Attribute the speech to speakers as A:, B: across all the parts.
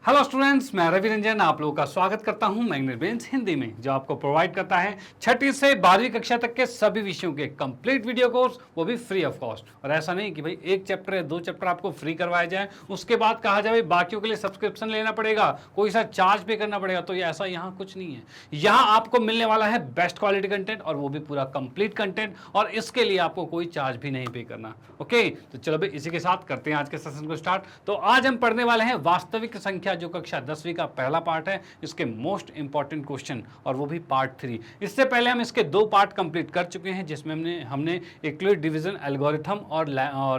A: Hello students, मैं रवि रंजन आप लोगों का स्वागत करता हूं मैग्नेट बेंच हिंदी में, जो आपको प्रोवाइड करता है छठी से 12वीं कक्षा तक के सभी विषयों के कंप्लीट वीडियो कोर्स, वो भी फ्री ऑफ कॉस्ट। और ऐसा नहीं कि भाई एक चैप्टर या दो चैप्टर आपको फ्री करवाया जाए, उसके बाद कहा जाए बाकियों के लिए सब्सक्रिप्शन लेना पड़ेगा, कोई सा चार्ज पे करना पड़ेगा। तो ये ऐसा यहाँ कुछ नहीं है। यहाँ आपको मिलने वाला है बेस्ट क्वालिटी कंटेंट, और वो भी पूरा कंप्लीट कंटेंट, और इसके लिए आपको कोई चार्ज भी नहीं पे करना। ओके, तो चलो भाई इसी के साथ करते हैं आज के सेशन को स्टार्ट। तो आज हम पढ़ने वाले हैं वास्तविक संख्या, जो कक्षा 10वीं का पहला पार्ट है, इसके मोस्ट इंपॉर्टेंट क्वेश्चन, और वो भी पार्ट 3। इससे पहले हम इसके दो पार्ट कंप्लीट कर चुके हैं, जिसमें हमने यूक्लिड डिवीजन एल्गोरिथम और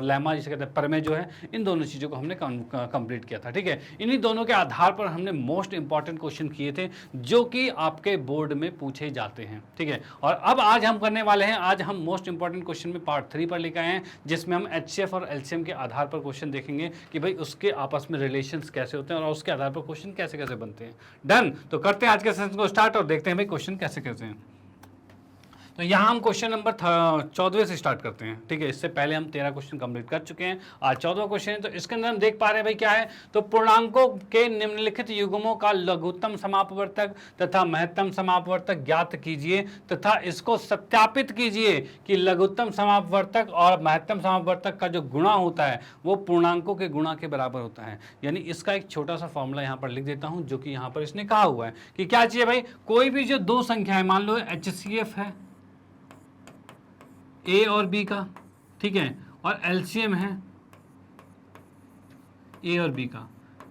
A: लेमा जिसे कहते हैं प्रमेय जो है, इन दोनों चीजों को हमने कंप्लीट किया था। ठीक है, इन्हीं दोनों के आधार पर हमने मोस्ट इंपॉर्टेंट क्वेश्चन किए थे, जो कि आपके बोर्ड में पूछे जाते हैं। ठीक है, और अब आज हम करने वाले हैं, आज हम मोस्ट इंपॉर्टेंट क्वेश्चन में पार्ट 3 पर लेकर आए हैं, जिसमें हम एचसीएफ और एलसीएम के आधार पर क्वेश्चन देखेंगे कि भाई उसके आपस में रिलेशंस कैसे होते हैं और उसके आधार पर क्वेश्चन कैसे कैसे बनते हैं। डन, तो करते हैं आज के सेशन को स्टार्ट और देखते हैं भाई क्वेश्चन कैसे कैसे हैं। तो यहाँ हम क्वेश्चन नंबर 14 से स्टार्ट करते हैं। ठीक है, इससे पहले हम 13 क्वेश्चन कंप्लीट कर चुके हैं, आज 14वां क्वेश्चन है। तो इसके अंदर हम देख पा रहे हैं भाई क्या है, तो पूर्णांकों के निम्नलिखित युग्मों का लघुत्तम समापवर्तक तथा महत्तम समापवर्तक ज्ञात कीजिए तथा इसको सत्यापित कीजिए कि लघुत्तम समापवर्तक और महत्तम समापवर्तक का जो गुणा होता है वो पूर्णांकों के गुणा के बराबर होता है। यानी इसका एक छोटा सा फॉर्मूला यहाँ पर लिख देता हूँ, जो कि यहाँ पर इसने कहा हुआ है कि क्या चाहिए भाई, कोई भी जो दो संख्या है, मान लो एचसीएफ है ए और बी का, ठीक है, और एलसीएम है ए और बी का,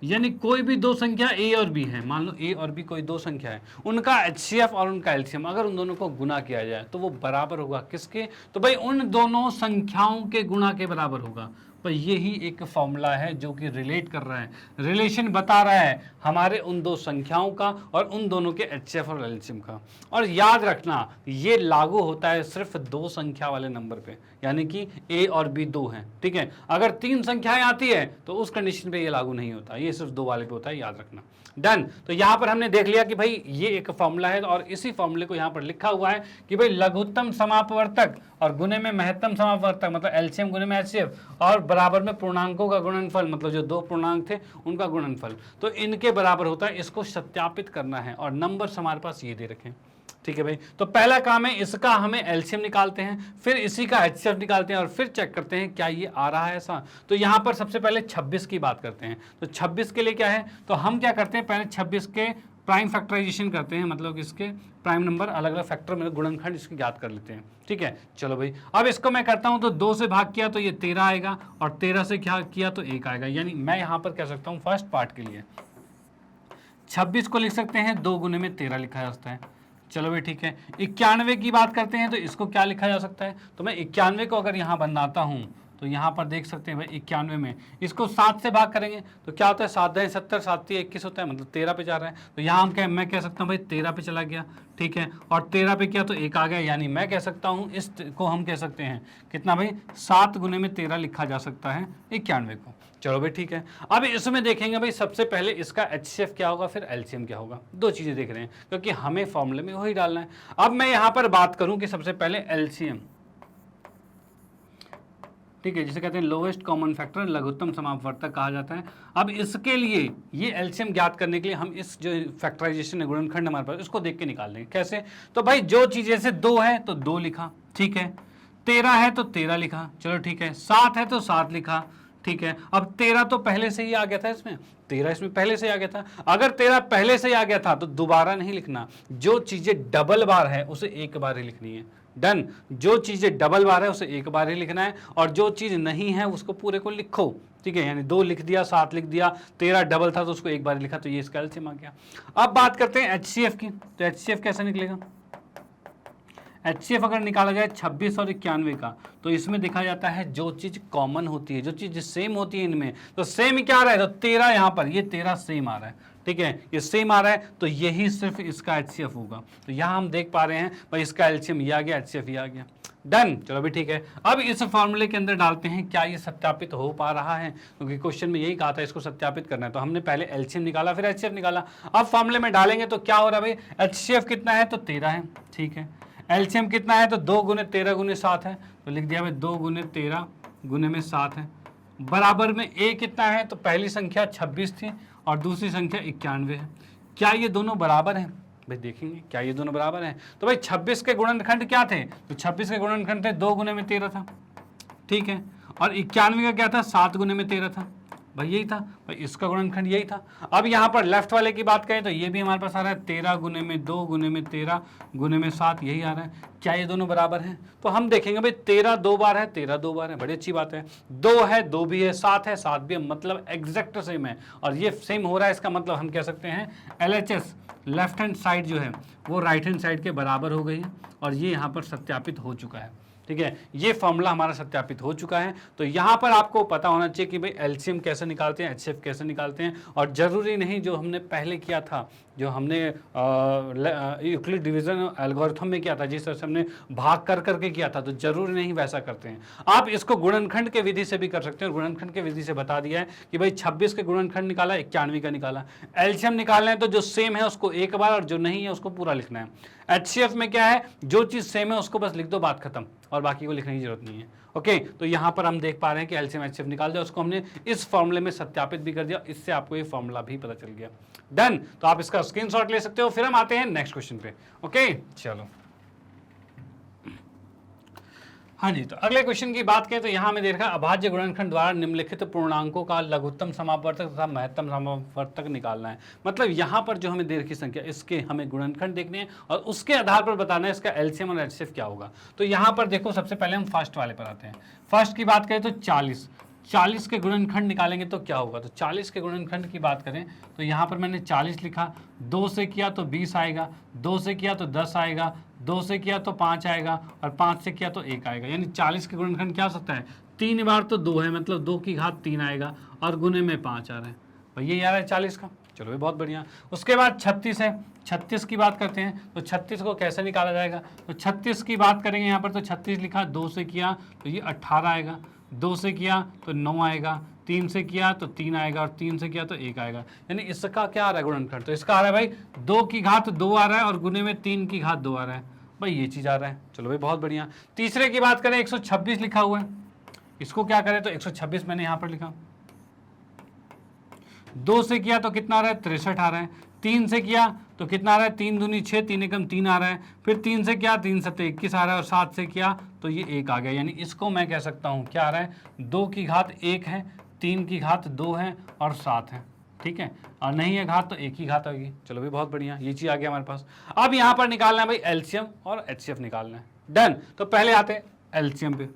A: यानी कोई भी दो संख्या ए और बी है, मान लो ए और बी कोई दो संख्या है, उनका एचसीएफ और उनका एलसीएम अगर उन दोनों को गुना किया जाए तो वो बराबर होगा किसके, तो भाई उन दोनों संख्याओं के गुणा के बराबर होगा। पर यही एक फॉर्मूला है जो कि रिलेट कर रहा है, रिलेशन बता रहा है हमारे उन दो संख्याओं का और उन दोनों के एचसीएफ और एलसीएम का। और याद रखना, ये लागू होता है सिर्फ दो संख्या वाले नंबर पे, यानी कि ए और बी दो हैं। ठीक है, अगर तीन संख्याएं आती है तो उस कंडीशन पे ये लागू नहीं होता, ये सिर्फ दो वाले पे होता है, याद रखना। डन, तो यहां पर हमने देख लिया कि भाई ये एक फॉर्मूला है, और इसी फॉर्मूले को यहां पर लिखा हुआ है कि भाई लघुत्तम समापवर्तक और गुणे में महत्तम समापवर्तक, मतलब एलसीएम गुणे में एचसीएफ, और बराबर में पूर्णांकों का गुणनफल, मतलब जो दो पूर्णांक थे उनका गुणनफल, तो इनके बराबर होता है। इसको सत्यापित करना है, और नंबर्स हमारे पास ये दे रखे हैं। ठीक है भाई, तो पहला काम है इसका हमें एलसीएम निकालते हैं, फिर इसी का एचसीएफ निकालते हैं, और फिर चेक करते हैं क्या ये आ रहा है ऐसा। तो यहाँ पर सबसे पहले 26 की बात करते हैं। तो 26 के लिए क्या है, तो हम क्या करते हैं, पहले 26 के प्राइम फैक्टराइजेशन करते हैं, मतलब इसके प्राइम नंबर अलग अलग फैक्टर में गुणनखंड इसके ज्ञात कर लेते हैं। ठीक है, चलो भाई, अब इसको मैं करता हूं, तो 2 से भाग किया तो ये 13 आएगा, और 13 से क्या किया तो 1 आएगा। यानी मैं यहां पर कह सकता हूं फर्स्ट पार्ट के लिए 26 को लिख सकते हैं 2 गुने में 13 लिखा जा सकता है। चलो भाई ठीक है, 91 की बात करते हैं, तो इसको क्या लिखा जा सकता है, तो मैं 91 को अगर यहाँ बनाता हूँ तो यहाँ पर देख सकते हैं भाई 91 में इसको 7 से भाग करेंगे तो क्या होता है, 7 10 70, 7 3 21 होता है, मतलब 13 पे जा रहा है। तो यहाँ मैं कह सकता हूँ भाई 13 पे चला गया। ठीक है, और 13 पे किया तो 1 आ गया, यानी मैं कह सकता हूँ इसको हम कह सकते हैं कितना भाई, 7 गुने में 13 लिखा जा सकता है 91 को। चलो भाई ठीक है, अब इसमें देखेंगे भाई सबसे पहले इसका एचसीएफ क्या होगा, फिर एलसीएम क्या होगा, दो चीजें देख रहे हैं क्योंकि हमें फॉर्मूले में वही डालना है। अब मैं यहाँ पर बात करूँ कि सबसे पहले एलसीएम, ठीक है, जिसे कहते हैं लोएस्ट कॉमन फैक्टर, लघुत्तम समापवर्तक कहा जाता है। अब इसके लिए ये एलसीएम ज्ञात करने के लिए हम इस जो फैक्टराइजेशन है गुणनखंड हमारे पास, इसको देख के निकाल लेंगे। कैसे, तो भाई जो चीज जैसे 2 है तो 2 लिखा, ठीक है, 13 है तो 13 लिखा, चलो ठीक है, 7 है तो 7 लिखा, ठीक है। अब 13 तो पहले से ही आ गया था, इसमें 13 इसमें पहले से ही आ गया था। अगर 13 पहले से ही आ गया था तो दोबारा नहीं लिखना, जो चीजें डबल बार है उसे एक बार ही लिखनी है। डन, जो चीजें डबल बार है उसे एक बार ही लिखना है, और जो चीज नहीं है उसको पूरे को लिखो। ठीक है, यानी 2 लिख दिया, 7 लिख दिया, 13 डबल था तो उसको एक बार लिखा, तो ये इसका एलसीएम आ गया। अब बात करते हैं एचसीएफ की, तो एचसीएफ कैसे निकलेगा, एचसीएफ अगर निकाला जाए 26 और 91 का, तो इसमें देखा जाता है जो चीज कॉमन होती है, जो चीज सेम होती है इनमें, तो सेम क्या आ रहा है, तो 13 यहाँ पर, ये 13 सेम आ रहा है। ठीक है, ये सेम आ रहा है, तो यही सिर्फ इसका एचसीएफ होगा। तो यहाँ हम देख पा रहे हैं भाई इसका एलसीएम ये आ गया, एचसीएफ ये आ गया। डन, चलो भी ठीक है। अब इस फॉर्मूले के अंदर डालते हैं, क्या ये सत्यापित हो पा रहा है, क्योंकि क्वेश्चन में यही कहा था इसको सत्यापित करना है। तो हमने पहले एलसीएम निकाला, फिर एचसीएफ निकाला। अब फॉर्मूले में डालेंगे तो क्या हो रहा है भाई, एचसीएफ कितना है तो 13 है, ठीक है, एलसीएम कितना है तो 2 गुने 13 गुने 7 है, तो लिख दिया भाई 2 गुने 13 गुने में 7 है, बराबर में ए कितना है, तो पहली संख्या 26 थी और दूसरी संख्या 91 है। क्या ये दोनों बराबर हैं? भाई देखेंगे क्या ये दोनों बराबर हैं। तो भाई 26 के गुणनखंड क्या थे? तो 26 के गुणनखंड थे 2 गुने में 13 था, ठीक है। और 91 का क्या था? 7 गुने में 13 था, भाई यही था। भाई इसका गुणनखंड यही था। अब यहाँ पर लेफ्ट वाले की बात करें तो ये भी हमारे पास आ रहा है 13 गुने में 2 गुने में 13 गुने में 7, यही आ रहा है। क्या ये दोनों बराबर हैं? तो हम देखेंगे भाई 13 दो बार है, 13 दो बार है, बड़ी अच्छी बात है। 2 है, 2 भी है, 7 है, 7 भी है, मतलब एग्जैक्ट सेम है। और ये सेम हो रहा है, इसका मतलब हम कह सकते हैं LHS लेफ्ट हैंड साइड जो है वो राइट हैंड साइड के बराबर हो गई है, और ये यहाँ पर सत्यापित हो चुका है, ठीक है। ये फॉर्मूला हमारा सत्यापित हो चुका है। तो यहाँ पर आपको पता होना चाहिए कि भाई एलसीएम कैसे निकालते हैं, एचसीएफ कैसे निकालते हैं, और जरूरी नहीं जो हमने पहले किया था, जो हमने यूक्लिड डिवीजन एल्गोरिथम में किया था, जिस तरह से हमने भाग कर करके किया था, तो जरूरी नहीं वैसा करते हैं। आप इसको गुणनखंड के विधि से भी कर सकते हैं। गुणनखंड के विधि से बता दिया है कि भाई 26 के गुणनखंड निकाला, 91 का निकाला। एलसीएम निकालना है तो जो सेम है उसको एक बार, और जो नहीं है उसको पूरा लिखना है। एचसीएफ में क्या है, जो चीज सेम है उसको बस लिख दो, बात खत्म, और बाकी को लिखने की जरूरत नहीं है। ओके, तो यहाँ पर हम देख पा रहे हैं कि एलसीएम एचसीएफ निकाल दिया, उसको हमने इस फॉर्मूले में सत्यापित भी कर दिया, इससे आपको ये फॉर्मूला भी पता चल गया। डन, तो आप इसका स्क्रीनशॉट ले सकते हो। फिर हम आते हैं नेक्स्ट क्वेश्चन पे। ओके चलो, हाँ जी, तो अगले क्वेश्चन की बात करें तो यहाँ में देखा अभाज्य गुणनखंड द्वारा निम्नलिखित पूर्णांकों का लघुत्तम समापवर्तक तथा महत्तम समापवर्तक निकालना है। मतलब यहाँ पर जो हमें दे रखी संख्या, इसके हमें गुणनखंड देखने हैं और उसके आधार पर बताना है इसका एलसीएम और एचसीएफ क्या होगा। तो यहाँ पर देखो, सबसे पहले हम फर्स्ट वाले पर आते हैं। फर्स्ट की बात करें तो 40 के गुणनखंड निकालेंगे तो क्या होगा। तो 40 के गुणनखंड की बात करें तो यहाँ पर मैंने 40 लिखा, 2 से किया तो 20 आएगा, 2 से किया तो 10 आएगा, 2 से किया तो 5 आएगा, और 5 से किया तो 1 आएगा। यानी 40 के गुणनखंड क्या हो सकता है, 3 बार तो 2 है, मतलब 2 की घात 3 आएगा, और गुने में 5 आ रहा है। भाई यही आ रहा है 40 का। चलो ये बहुत बढ़िया। उसके बाद 36 है, 36 की बात करते हैं तो 36 को कैसे निकाला जाएगा। तो 36 की बात करेंगे यहाँ पर, तो 36 लिखा, 2 से किया तो ये 18 आएगा, 2 से किया तो 9 आएगा, 3 से किया तो 3 आएगा, और 3 से किया तो 1 आएगा। यानी इसका क्या आ रहा है गुणनखंड, तो इसका आ रहा है भाई 2 की घात 2 आ रहा है, और गुने में 3 की घात 2 आ रहा है। भाई ये चीज आ रहा है। चलो भाई बहुत बढ़िया। तीसरे की बात करें, 126 लिखा हुआ है, इसको क्या करें तो 126 मैंने यहाँ पर लिखा। 2 से किया तो कितना आ रहा है, 63 आ रहा है। 3 से किया तो कितना आ रहा है, 3 दूनी 6, 3 एकम 3 आ रहा है। फिर 3 से किया, 3 सत्ते 21 आ रहा है, और 7 से किया तो ये 1 आ गया। यानी इसको मैं कह सकता हूँ क्या आ रहा है, 2 की घात 1 है, 3 की घात 2 है, और 7 है, ठीक है। और नहीं है घात तो 1 की घात होगी। चलो भाई बहुत बढ़िया, ये चीज आ गया हमारे पास। अब यहाँ पर निकालना है भाई एलसीएम और एचसीएफ निकालना है। डन, तो पहले आते हैं एलसीएम पे,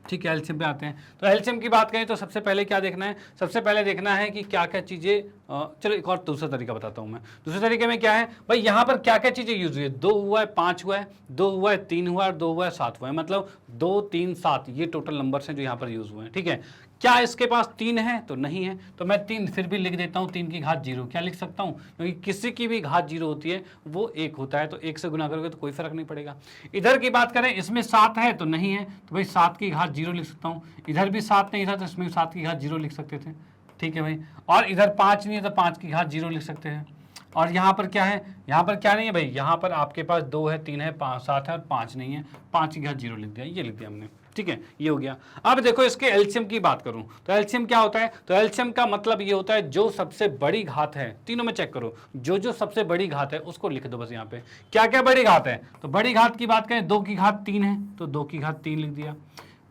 A: ठीक है। एलसीएम पे आते हैं। तो एलसीएम की बात करें तो सबसे पहले क्या देखना है, सबसे पहले देखना है कि क्या क्या चीजें, चलो एक और दूसरा तरीका बताता हूं मैं। दूसरे तरीके में क्या है भाई, यहाँ पर क्या क्या चीजें यूज हुई है, 2 हुआ है, 5 हुआ है, 2 हुआ है, 3 हुआ है, 2 हुआ है, 7 हुआ है, मतलब 2 3 7 ये टोटल नंबर्स हैं जो यहाँ पर यूज हुए हैं, ठीक है। क्या इसके पास 3 है तो नहीं है, तो मैं 3 फिर भी लिख देता हूँ, 3 की घात 0। क्या लिख सकता हूँ, क्योंकि किसी की भी घात 0 होती है वो 1 होता है, तो 1 से गुना करोगे तो कोई फर्क नहीं पड़ेगा। इधर की बात करें, इसमें 7 है तो नहीं है, तो भाई 7 की घात 0 लिख सकता हूँ। इधर भी 7 नहीं था तो इसमें 7 की घात 0 लिख सकते थे, ठीक है भाई। और इधर 5 नहीं है तो 5 की घात 0 लिख सकते हैं। और यहाँ पर क्या है, यहाँ पर क्या नहीं है भाई, यहाँ पर आपके पास 2 है, 3 है, 5 7 है, और 5 नहीं है, 5 की घात 0 लिख दिया, ये लिख दिया हमने, ठीक है। ये हो गया। अब देखो इसके एलसीएम की बात करूं तो एलसीएम क्या होता है, तो एलसीएम का मतलब ये होता है जो सबसे बड़ी घात है, तीनों में चेक करो, जो सबसे बड़ी घात है उसको लिख दो बस। यहाँ पे क्या क्या बड़ी घात है, तो बड़ी घात की बात करें 2 की घात 3 है तो 2 की घात 3 लिख दिया।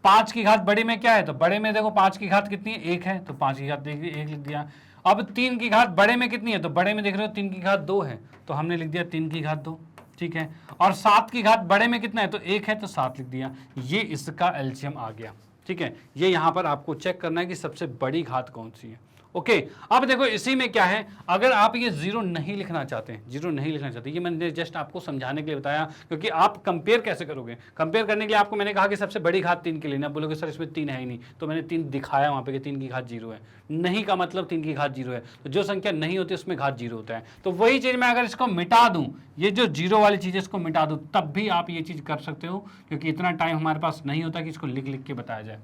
A: 5 की घात बड़े में क्या है, तो बड़े में देखो 5 की घात कितनी है, 1 है, तो 5 की घात 1 लिख दिया। अब 3 की घात बड़े में कितनी है, तो बड़े में देख रहे हो 3 की घात 2 है, तो हमने लिख दिया 3 की घात 2, ठीक है। और 7 की घात बड़े में कितना है, तो 1 है, तो 7 लिख दिया। ये इसका एलसीएम आ गया, ठीक है। ये यहाँ पर आपको चेक करना है कि सबसे बड़ी घात कौन सी है। ओके, अब देखो इसी में क्या है, अगर आप ये 0 नहीं लिखना चाहते हैं, 0 नहीं लिखना चाहते, ये मैंने जस्ट आपको समझाने के लिए बताया, क्योंकि आप कंपेयर कैसे करोगे। कंपेयर करने के लिए आपको मैंने कहा कि सबसे बड़ी घात 3 के लिए, ना बोलोगे सर इसमें 3 है ही नहीं, तो मैंने 3 दिखाया वहाँ पे कि 3 की घात 0 है। नहीं का मतलब 3 की घात 0 है, तो जो संख्या नहीं होती उसमें घात 0 होता है। तो वही चीज़ मैं अगर इसको मिटा दूँ, ये जो 0 वाली चीज़ है इसको मिटा दूँ, तब भी आप ये चीज़ कर सकते हो, क्योंकि इतना टाइम हमारे पास नहीं होता कि इसको लिख लिख के बताया जाए।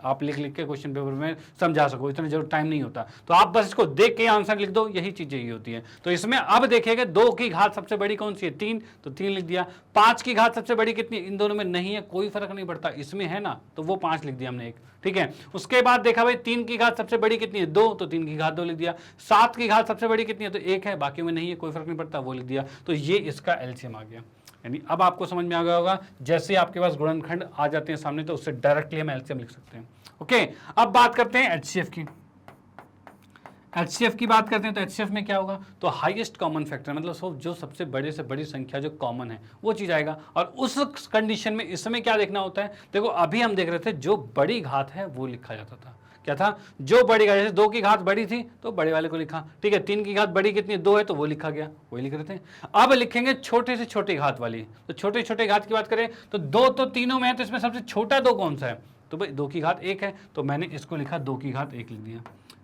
A: आप लिख लिख के क्वेश्चन पेपर में समझा सको, इतना जरूर टाइम नहीं होता। तो आप बस इसको देख के आंसर लिख दो, यही चीजें ये होती है। तो इसमें अब देखिएगा 2 की घात सबसे बड़ी कौन सी है, 3, तो 3 लिख दिया। 5 की घात सबसे बड़ी कितनी, इन दोनों में नहीं है, कोई फर्क नहीं पड़ता, इसमें है ना, तो वो 5 लिख दिया हमने एक, ठीक है। उसके बाद देखा भाई 3 की घात सबसे बड़ी कितनी है, 2, तो 3 की घात 2 लिख दिया। 7 की घात सबसे बड़ी कितनी है, तो 1 है, बाकी में नहीं है, कोई फर्क नहीं पड़ता, वो लिख दिया। तो ये इसका एलसीएम आ गया। यानी अब आपको समझ में आ गया होगा, जैसे आपके पास गुणनखंड आ जाते हैं सामने तो उससे डायरेक्टली हम एलसीएम लिख सकते हैं। ओके, अब बात करते हैं एचसीएफ की। एचसीएफ की बात करते हैं तो एचसीएफ में क्या होगा, तो हाईएस्ट कॉमन फैक्टर, मतलब जो सबसे बड़े से बड़ी संख्या जो कॉमन है वो चीज आएगा। और उस कंडीशन में इस समय क्या देखना होता है, देखो अभी हम देख रहे थे जो बड़ी घात है वो लिखा जाता था, क्या था, जो बड़ी घात, जैसे 2 की घात बड़ी थी तो बड़े वाले को लिखा, ठीक है। 3 की घात बड़ी कितनी है, 2 है, तो वो लिखा गया, वही लिख रहे थे। अब लिखेंगे छोटे से छोटी घात वाली, तो छोटे छोटे घात की बात करें तो 2 तो तीनों में है, तो इसमें सबसे छोटा 2 कौन सा है, तो भाई 2 की घात 1 है, तो मैंने इसको लिखा 2 की घात 1 लिख दिया।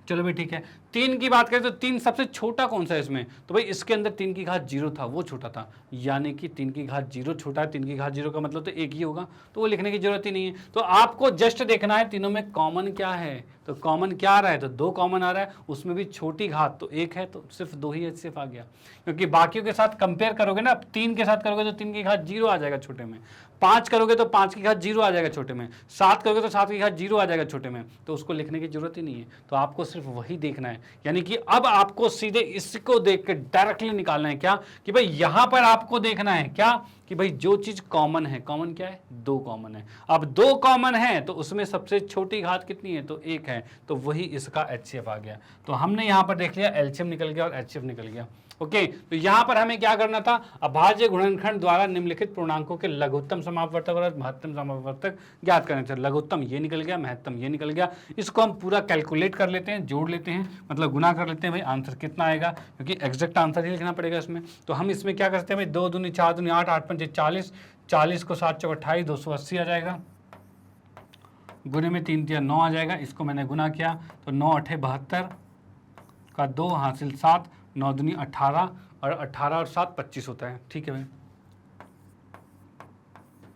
A: चलो भाई ठीक है। 3 की बात करें तो 3 सबसे छोटा कौन सा है इसमें, तो भाई इसके अंदर 3 की घात 0 था, वो छोटा था, यानी कि 3 की घात 0 छोटा है, 3 की घात 0 का मतलब तो 1 ही होगा, तो वो लिखने की जरूरत ही नहीं है। तो आपको जस्ट देखना है तीनों में कॉमन क्या है, तो कॉमन क्या आ रहा है, तो 2 कॉमन आ रहा है, उसमें भी छोटी घात तो 1 है, तो सिर्फ 2 ही सिर्फ आ गया। क्योंकि बाकियों के साथ कंपेयर करोगे ना, 3 के साथ करोगे तो 3 की घात 0 आ जाएगा छोटे में, 5 करोगे तो 5 की घात 0 आ जाएगा छोटे में, 7 करोगे तो 7 की घात 0 आ जाएगा छोटे में, तो उसको लिखने की जरूरत ही नहीं है। तो आपको सिर्फ वही देखना है, यानी कि अब आपको सीधे इसको देख के डायरेक्टली निकालना है क्या, कि भाई यहां पर आपको देखना है क्या, कि भाई जो चीज कॉमन है, कॉमन क्या है, 2 कॉमन है। अब 2 कॉमन है तो उसमें सबसे छोटी घात कितनी है, तो 1 है, तो वही इसका एचसीएफ आ गया। तो हमने यहां पर देख लिया एलसीएम निकल गया और एचसीएफ निकल गया। ओके, तो यहां पर हमें क्या करना था, अभाज्य गुणनखंड द्वारा निम्नलिखित पूर्णांकों के लघुत्तम समापवर्तक और महत्तम समापवर्तक ज्ञात करने थे। लघुत्तम ये निकल गया, महत्तम ये निकल गया, इसको हम पूरा कैलकुलेट कर लेते हैं, जोड़ लेते हैं, मतलब गुना कर लेते हैं, भाई आंसर कितना आएगा, क्योंकि एग्जैक्ट आंसर ही लिखना पड़ेगा इसमें। तो हम इसमें क्या करते हैं भाई, 2 दूनी 4 दूनी 8, 8 पंचे 40, 40 को 7 चौक 28, 280 आ जाएगा, गुने में 3 तिया 9 आ जाएगा। इसको मैंने गुना किया तो 9 8 72 का 2 हासिल 7, 9 दूनी 18 और 18 और 7 25 होता है, ठीक है भाई,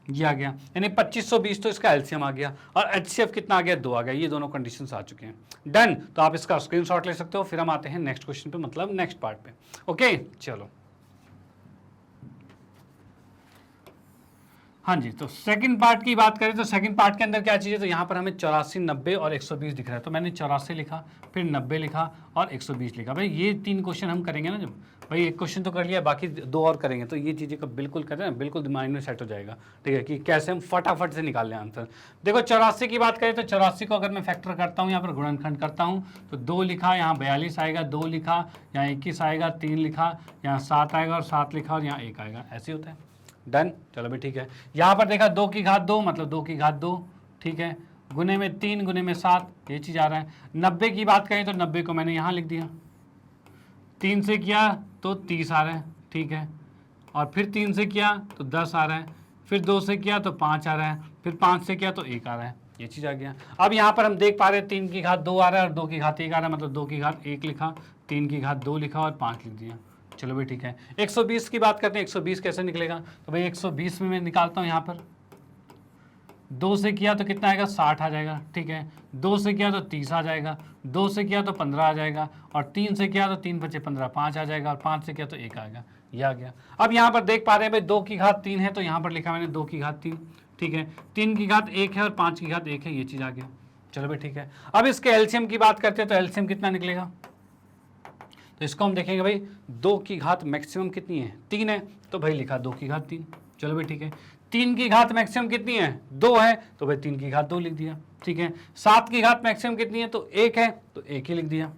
A: ये आ गया, यानी 2520 तो इसका एलसीएम आ गया। और एचसीएफ कितना आ गया, 2 आ गया। ये दोनों कंडीशंस आ चुके हैं, डन। तो आप इसका स्क्रीनशॉट ले सकते हो। फिर हम आते हैं नेक्स्ट क्वेश्चन पे, मतलब नेक्स्ट पार्ट पे। ओके चलो, हाँ जी, तो सेकंड पार्ट की बात करें तो सेकंड पार्ट के अंदर क्या चीज़ है, तो यहाँ पर हमें 84, 90 और 120 दिख रहा है, तो मैंने 84 लिखा, फिर 90 लिखा और 120 लिखा। भाई ये 3 क्वेश्चन हम करेंगे ना, जब भाई एक क्वेश्चन तो कर लिया, बाकी 2 और करेंगे, तो ये चीज़ें का बिल्कुल करें ना, बिल्कुल दिमाग में सेट हो जाएगा, ठीक है, कि कैसे हम फटाफट से निकाल लें आंसर। देखो 84 की बात करें तो 84 को अगर मैं फैक्टर करता हूँ, यहाँ पर गुणनखंड करता हूँ, तो 2 लिखा, यहाँ 42 आएगा, 2 लिखा, यहाँ 21 आएगा, 3 लिखा, यहाँ 7 आएगा और 7 लिखा और यहाँ 1 आएगा, ऐसे होता है, डन। चलो भाई ठीक है। यहाँ पर देखा 2 की घात 2 मतलब 2 की घात 2, ठीक है, गुने में 3 गुने में 7, ये चीज़ आ रहा है। 90 की बात करें तो 90 को मैंने यहाँ लिख दिया, 3 से किया तो 30 आ रहा है, ठीक है, और फिर 3 से किया तो 10 आ रहा है, फिर 2 से किया तो 5 आ रहा है, फिर 5 से किया तो 1 आ रहा है, ये चीज़ आ गया। अब यहाँ पर हम देख पा रहे हैं 3 की घात 2 आ रहा है और 2 की घात 1 आ रहा है, मतलब 2 की घात 1 लिखा, 3 की घात 2 लिखा और 5 लिख दिया। चलो भाई ठीक है। 120 की बात करते हैं, 120 कैसे निकलेगा, तो भाई 120 में मैं निकालता हूँ, यहाँ पर 2 से किया तो कितना आएगा, 60 आ जाएगा, ठीक है, 2 से किया तो 30 आ जाएगा, 2 से किया तो 15 आ जाएगा, और 3 से किया तो 3 बचे 15, 5 आ जाएगा, और 5 से किया तो 1 आएगा, ये आ गया। अब यहाँ पर देख पा रहे हैं भाई 2 की घात 3 है, तो यहाँ पर लिखा मैंने 2 की घात 3, ठीक है, 3 की घात 1 है और 5 की घात 1 है, ये चीज़ आ गया। चलो भाई ठीक है। अब इसके एलसीएम की बात करते हैं तो एलसीएम कितना निकलेगा, तो इसको हम देखेंगे भाई 2 की घात मैक्सिमम कितनी है, 3 है, तो भाई लिखा 2 की घात 3। चलो भाई ठीक है। 3 की घात मैक्सिमम कितनी है, 2 है, तो भाई 3 की घात 2 लिख दिया, ठीक है। 7 की घात मैक्सिमम कितनी है, तो 1 है, तो 1 ही लिख दिया।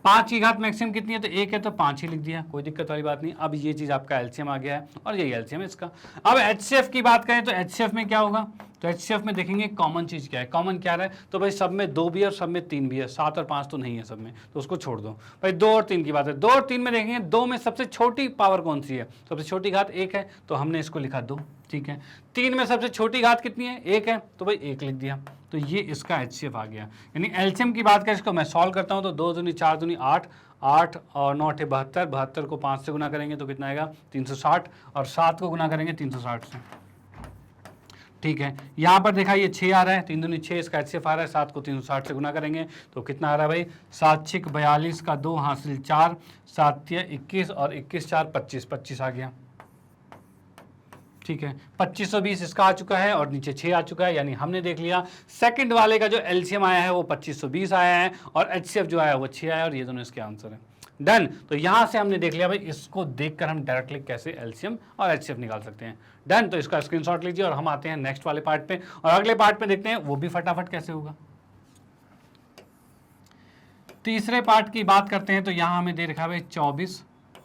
A: 5 की घात मैक्सिमम कितनी है, तो 1 है, तो 5 ही लिख दिया, कोई दिक्कत वाली बात नहीं। अब ये चीज़ आपका एलसीएम आ गया है और यही एलसीएम है इसका। अब एचसीएफ की बात करें तो एचसीएफ में क्या होगा, तो एचसीएफ में देखेंगे कॉमन चीज़ क्या है, कॉमन क्या रहा है, तो भाई सब में 2 भी है और सब में 3 भी है, 7 और 5 तो नहीं है सब में, तो उसको छोड़ दो। भाई 2 और 3 की बात है, 2 और 3 में देखेंगे 2 में सबसे छोटी पावर कौन सी है, सबसे छोटी घात 1 है, तो हमने इसको लिखा 2, ठीक है। 3 में सबसे छोटी घात कितनी है, 1 है, तो भाई 1 लिख दिया, तो ये इसका एचसीएफ आ गया। यानी एलसीएम की बात करें, इसको मैं सॉल्व करता हूँ तो 2 दूनी 4 दूनी 8, 8 और 9 8 72, 72 को 5 से गुना करेंगे तो कितना आएगा 360, और 7 को गुना करेंगे 360 से, ठीक है, यहाँ पर देखा ये 6 आ रहा है, 3 दूनी 6, इसका HCF आ रहा है 7 को 360 से गुना करेंगे तो कितना आ रहा है भाई, 7 6 42 का 2 हासिल 4, 7 3 21 और 21 4 25, 25 आ गया। ठीक है, 2520 इसका आ चुका है और नीचे 6 आ चुका है, यानी हमने देख लिया सेकंड वाले का जो एलसीएम आया है वो 2520 आया है और एचसीएफ जो आया वो 6 आया, और ये दोनों इसके आंसर है। डन। तो यहां से हमने देख लिया भाई, इसको देखकर हम डायरेक्टली कैसे एलसीएम और एचसीएफ निकाल सकते हैं। डन। तो इसका स्क्रीनशॉट लीजिए और हम आते हैं नेक्स्ट वाले पार्ट पे, और अगले पार्ट में देखते हैं वो भी फटाफट कैसे होगा। तीसरे पार्ट की बात करते हैं तो यहां हमें दे रखा है 24,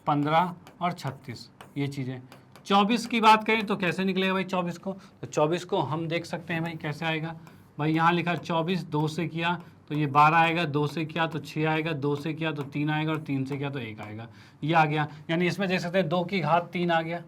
A: 15 और 36 ये चीजें। 24 की बात करें तो कैसे निकलेगा भाई 24 को, तो 24 को हम देख सकते हैं भाई कैसे आएगा। भाई यहाँ लिखा 24, 2 से किया तो ये 12 आएगा, 2 से किया तो 6 आएगा, 2 से किया तो 3 आएगा और 3 से किया तो 1 आएगा, ये आ गया। यानी इसमें देख सकते हैं 2 की घात 3 आ गया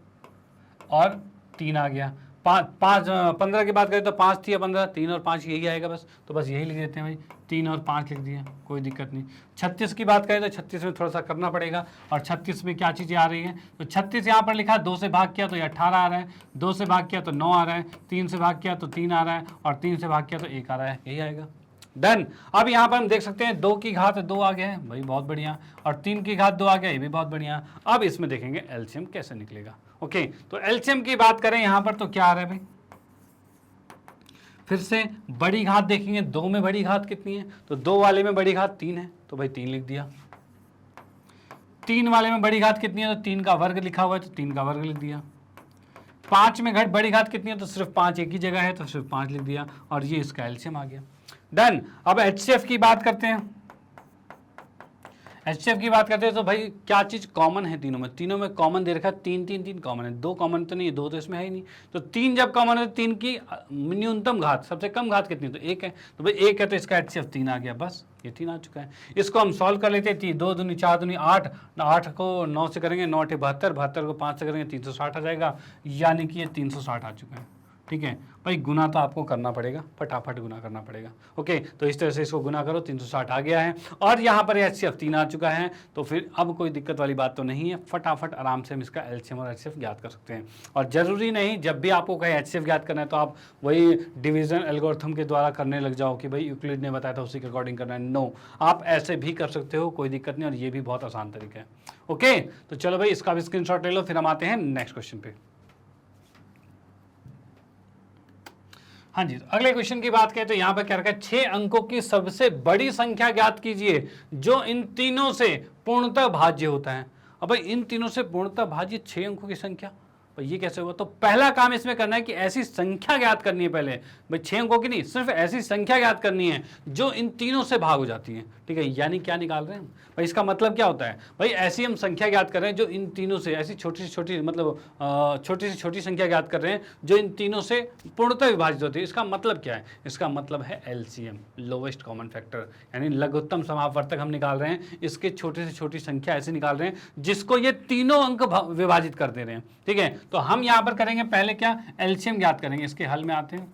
A: और 3 आ गया। 15 की बात करें तो 5 थी या 15, 3 और 5 यही आएगा बस, तो बस यही लिख देते हैं भाई, 3 और 5 लिख दिया, कोई दिक्कत नहीं। 36 की बात करें तो 36 में थोड़ा सा करना पड़ेगा, और 36 में क्या चीज़ें आ रही हैं, तो 36 यहाँ पर लिखा 2 से भाग किया तो ये 18 आ रहा है, 2 से भाग किया तो 9 आ रहा है, 3 से भाग किया तो 3 आ रहा है और 3 से भाग किया तो 1 आ रहा है, यही आएगा। डन। अब यहाँ पर हम देख सकते हैं 2 की घात 2 आ गया है भाई, बहुत बढ़िया, और 3 की घात 2 आ गया, ये भी बहुत बढ़िया। अब इसमें देखेंगे एलसीएम कैसे निकलेगा। ओके, तो एलसीएम की बात करें यहाँ पर तो क्या आ रहा है भाई, फिर से बड़ी घात देखेंगे, 2 में बड़ी घात कितनी है, तो 2 वाले में बड़ी घात 3 है तो भाई 3 लिख दिया। 3 वाले में बड़ी घात कितनी है, तो 3 का वर्ग लिखा हुआ है तो 3 का वर्ग लिख दिया। 5 में घट बड़ी घात कितनी है, तो सिर्फ 5 एक ही जगह है तो सिर्फ 5 लिख दिया, और ये इसका एलसीएम आ गया। डन। अब एचसीएफ की बात करते हैं। एचसीएफ की बात करते हैं तो भाई क्या चीज कॉमन है तीनों में, तीनों में कॉमन दे रखा है 3 3 3 कॉमन है, 2 कॉमन तो नहीं है, 2 तो इसमें है ही नहीं, तो 3 जब कॉमन है तो 3 की न्यूनतम घात, सबसे कम घात कितनी, तो 1 है, तो भाई 1 है तो इसका एचसीएफ 3 आ गया, बस ये 3 आ चुका है। इसको हम सॉल्व कर लेते हैं, 2 दूनी 4 दूनी 8, 8 को 9 से करेंगे 9 8 72, 72 को 5 से करेंगे 360 आ जाएगा, यानी कि ये 360 आ चुका है। ठीक है भाई, गुना तो आपको करना पड़ेगा, फटाफट गुना करना पड़ेगा। ओके, तो इस तरह से इसको गुना करो, 360 आ गया है, और यहाँ पर एचसीएफ 3 आ चुका है, तो फिर अब कोई दिक्कत वाली बात तो नहीं है, फटाफट आराम से हम इसका एलसीएम और एचसीएफ ज्ञात कर सकते हैं। और जरूरी नहीं जब भी आपको कहीं एचसीएफ ज्ञात करना है तो आप वही डिवीजन एल्गोरिथम के द्वारा करने लग जाओ कि भाई यूक्लिड ने बताया था उसी के अकॉर्डिंग करना है। नो, आप ऐसे भी कर सकते हो, कोई दिक्कत नहीं, और ये भी बहुत आसान तरीका है। ओके, तो चलो भाई इसका भी स्क्रीनशॉट ले लो, फिर हम आते हैं नेक्स्ट क्वेश्चन पे। हाँ जी, तो अगले क्वेश्चन की बात करें तो यहाँ पर क्या रखा है, 6 अंकों की सबसे बड़ी संख्या ज्ञात कीजिए जो इन तीनों से पूर्णतः भाज्य होता है। अब भाई इन तीनों से पूर्णतः भाज्य 6 अंकों की संख्या, भाई ये कैसे होगा, तो पहला काम इसमें करना है कि ऐसी संख्या ज्ञात करनी है पहले, भाई 6 अंकों की नहीं, सिर्फ ऐसी संख्या ज्ञात करनी है जो इन तीनों से भाग हो जाती है। ठीक है, यानी क्या निकाल रहे हैं भाई, इसका मतलब क्या होता है भाई, ऐसी हम संख्या ज्ञात कर रहे हैं जो इन तीनों से, ऐसी छोटी से छोटी मतलब छोटी से छोटी संख्या ज्ञात कर रहे हैं जो इन तीनों से पूर्णतः विभाजित होती है। इसका मतलब क्या है, इसका मतलब है एलसीएम, लोवेस्ट कॉमन फैक्टर, यानी लघुत्तम समापवर्तक हम निकाल रहे हैं, इसके छोटे से छोटी संख्या ऐसे निकाल रहे हैं जिसको ये तीनों अंक विभाजित कर दे रहे हैं। ठीक है, तो हम यहां पर करेंगे पहले क्या, एलसीएम ज्ञात करेंगे। इसके हल में आते हैं।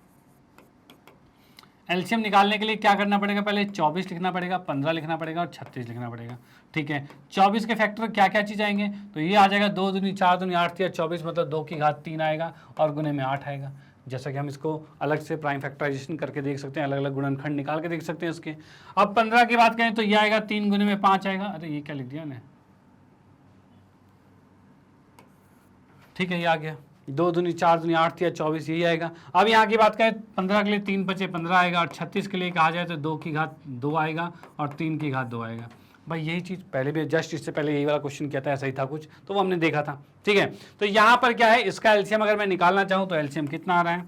A: एलसीएम निकालने के लिए क्या करना पड़ेगा, पहले 24 लिखना पड़ेगा, 15 लिखना पड़ेगा और 36 लिखना पड़ेगा। ठीक है, 24 के फैक्टर क्या क्या चीज़ आएंगे, तो ये आ जाएगा 2 दूनी 4 दूनी 8 या 24 मतलब 2 की घात 3 आएगा और गुने में 8 आएगा। जैसा कि हम इसको अलग से प्राइम फैक्टराइजेशन करके देख सकते हैं, अलग अलग गुणनखंड निकाल के देख सकते हैं इसके। अब 15 की बात करें तो ये आएगा 3 गुने में 5 आएगा, अरे ये क्या लिख दिया मैंने, ठीक है ये आ गया, 2 दूनी 4 दूनी 8 या 24 यही आएगा। अब यहाँ की बात करें 15 के लिए 3 बचे 15 आएगा, और 36 के लिए कहा जाए तो 2 की घात 2 आएगा और 3 की घात 2 आएगा। भाई यही चीज़ पहले भी जस्ट इससे पहले यही वाला क्वेश्चन किया था, ऐसा ही था कुछ, तो वो हमने देखा था। ठीक है, तो यहाँ पर क्या है, इसका एलसीएम अगर मैं निकालना चाहूँ तो एलसीएम कितना आ रहा है,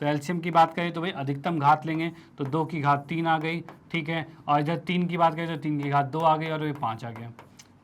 A: तो एलसीएम की बात करें तो भाई अधिकतम घात लेंगे तो 2 की घात 3 आ गई। ठीक है, और इधर 3 की बात करें तो 3 की घात 2 आ गई और ये 5 आ गया।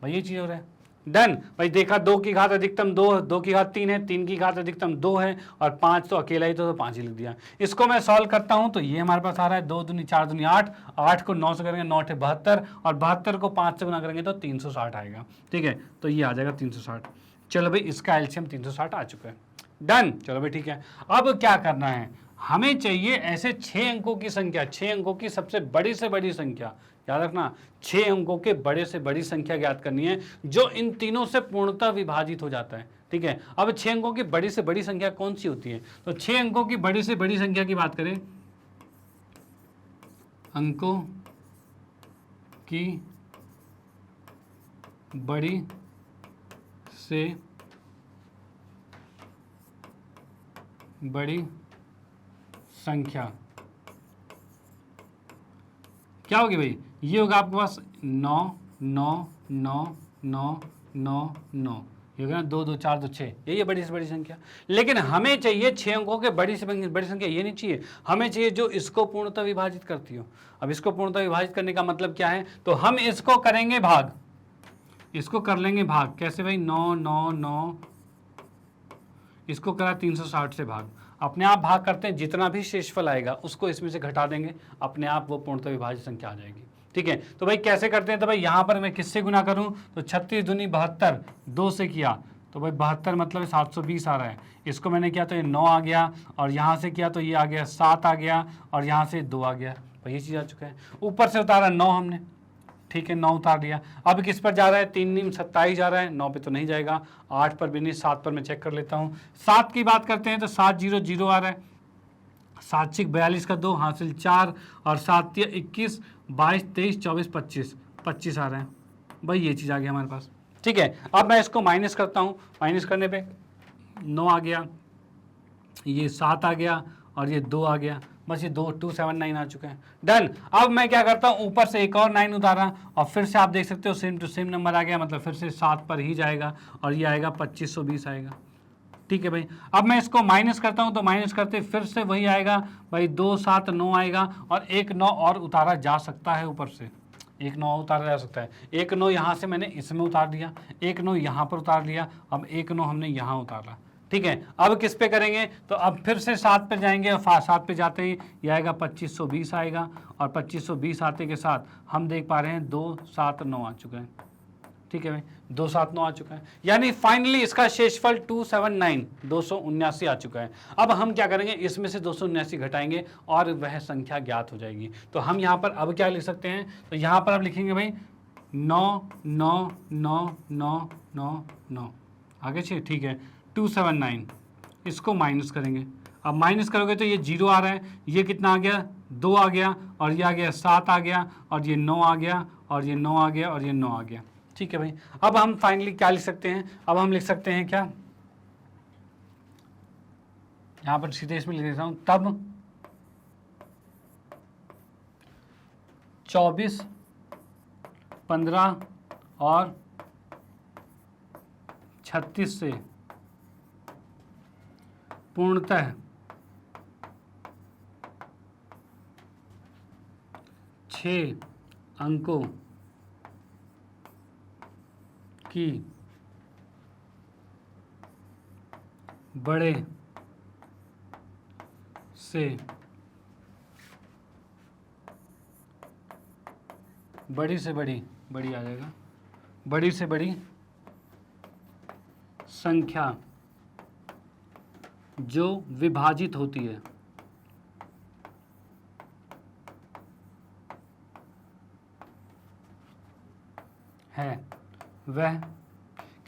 A: भाई ये चीज़ हो रहा है। डन। भाई देखा 2 की घात अधिकतम 2, 2 की घात 3 है, 3 की घात अधिकतम 2 है और 5 तो अकेला ही तो 5 ही लिख दिया। इसको मैं सॉल्व करता हूं तो ये हमारे पास आ रहा है 2 दूनी 4 दूनी 8, 8 को 9 से करेंगे 9 8 72 और 72 को 5 से गुना करेंगे तो 360 आएगा। ठीक है, तो ये आ जाएगा 360। चलो भाई इसका एलसीएम 360 आ चुका है। डन। चलो भाई ठीक है, अब क्या करना है, हमें चाहिए ऐसे 6 अंकों की संख्या, 6 अंकों की सबसे बड़ी से बड़ी संख्या, याद रखना 6 अंकों के बड़े से बड़ी संख्या ज्ञात करनी है जो इन तीनों से पूर्णतः विभाजित हो जाता है। ठीक है, अब 6 अंकों की बड़ी से बड़ी संख्या कौन सी होती है? तो 6 अंकों की बड़ी से बड़ी संख्या की बात करें, अंकों की बड़ी से बड़ी संख्या क्या होगी भाई? ये होगा आपके पास 9 9 9 9 9 9, ये होगा ना 2 2 4 2 6, यही है बड़ी से बड़ी संख्या। लेकिन हमें चाहिए 6 अंकों के बड़ी से बड़ी संख्या, ये नहीं चाहिए, हमें चाहिए जो इसको पूर्णतः विभाजित करती हो। अब इसको पूर्णतः विभाजित करने का मतलब क्या है? तो हम इसको करेंगे भाग, इसको कर लेंगे भाग। कैसे भाई? 9 9 9, इसको करा 360 से भाग। अपने आप भाग करते हैं, जितना भी शेषफल आएगा उसको इसमें से घटा देंगे, अपने आप वो पूर्णतः विभाजित संख्या आ जाएगी। ठीक है, तो भाई कैसे करते हैं? तो भाई यहाँ पर मैं किससे गुना करूँ? तो 36 दूनी 72, 2 से किया तो भाई 72 मतलब 720 आ रहा है। इसको मैंने किया तो ये 9 आ गया, और यहाँ से किया तो ये आ गया 7 आ गया, और यहाँ से 2 आ गया। भाई ये चीज़ आ चुका है। ऊपर से उतारा 9 हमने, ठीक है 9 उतार दिया। अब किस पर जा रहा है? 3 9 27 जा रहा है, 9 पे तो नहीं जाएगा, 8 पर भी नहीं, 7 पर मैं चेक कर लेता हूँ। 7 की बात करते हैं तो 7 0 0 आ रहा है, 7 6 42 का 2 हासिल 4, और 7 3 21 22 23 24 25 25 आ रहा है। भाई ये चीज़ आ गया हमारे पास। ठीक है, अब मैं इसको माइनस करता हूँ, माइनस करने पे 9 आ गया, ये 7 आ गया, और ये 2 आ गया। बस ये 279 आ चुके हैं। डन। अब मैं क्या करता हूँ, ऊपर से एक और 9 उतारा, और फिर से आप देख सकते हो सेम टू सेम नंबर आ गया, मतलब फिर से 7 पर ही जाएगा, और ये आएगा 2520 आएगा। ठीक है भाई, अब मैं इसको माइनस करता हूँ तो माइनस करते फिर से वही आएगा भाई, 2 7 9 आएगा, और एक 9 और उतारा जा सकता है, ऊपर से एक 9 उतारा जा सकता है। एक 9 यहाँ से मैंने इसमें उतार दिया, एक 9 यहाँ पर उतार लिया, अब एक 9 हमने यहाँ उतारा। ठीक है, अब किस पे करेंगे? तो अब फिर से 7 पे जाएंगे, और 7 पे जाते ही ये आएगा 2520 आएगा, और 2520 आते के साथ हम देख पा रहे हैं 2 7 9 आ चुका है। ठीक है भाई, 2 7 9 आ चुका है, यानी फाइनली इसका शेषफल 279 279 आ चुका है। अब हम क्या करेंगे? इसमें से 279 घटाएंगे और वह संख्या ज्ञात हो जाएगी। तो हम यहाँ पर अब क्या लिख सकते हैं? तो यहाँ पर अब लिखेंगे भाई 9 9 9 9 9 9 आगे चाहिए। ठीक है, 279, इसको माइनस करेंगे। अब माइनस करोगे तो ये 0 आ रहा है, ये कितना आ गया? 2 आ गया, और ये आ गया 7 आ गया, और ये 9 आ गया, और ये 9 आ गया, और ये 9 आ गया। ठीक है भाई, अब हम फाइनली क्या लिख सकते हैं? अब हम लिख सकते हैं क्या, यहां पर सीधे इसमें लिख देता हूं, तब 24 15 और 36 से पूर्णतः 6 अंकों की बड़े से बड़ी आ जाएगा, बड़ी से बड़ी संख्या जो विभाजित होती है वह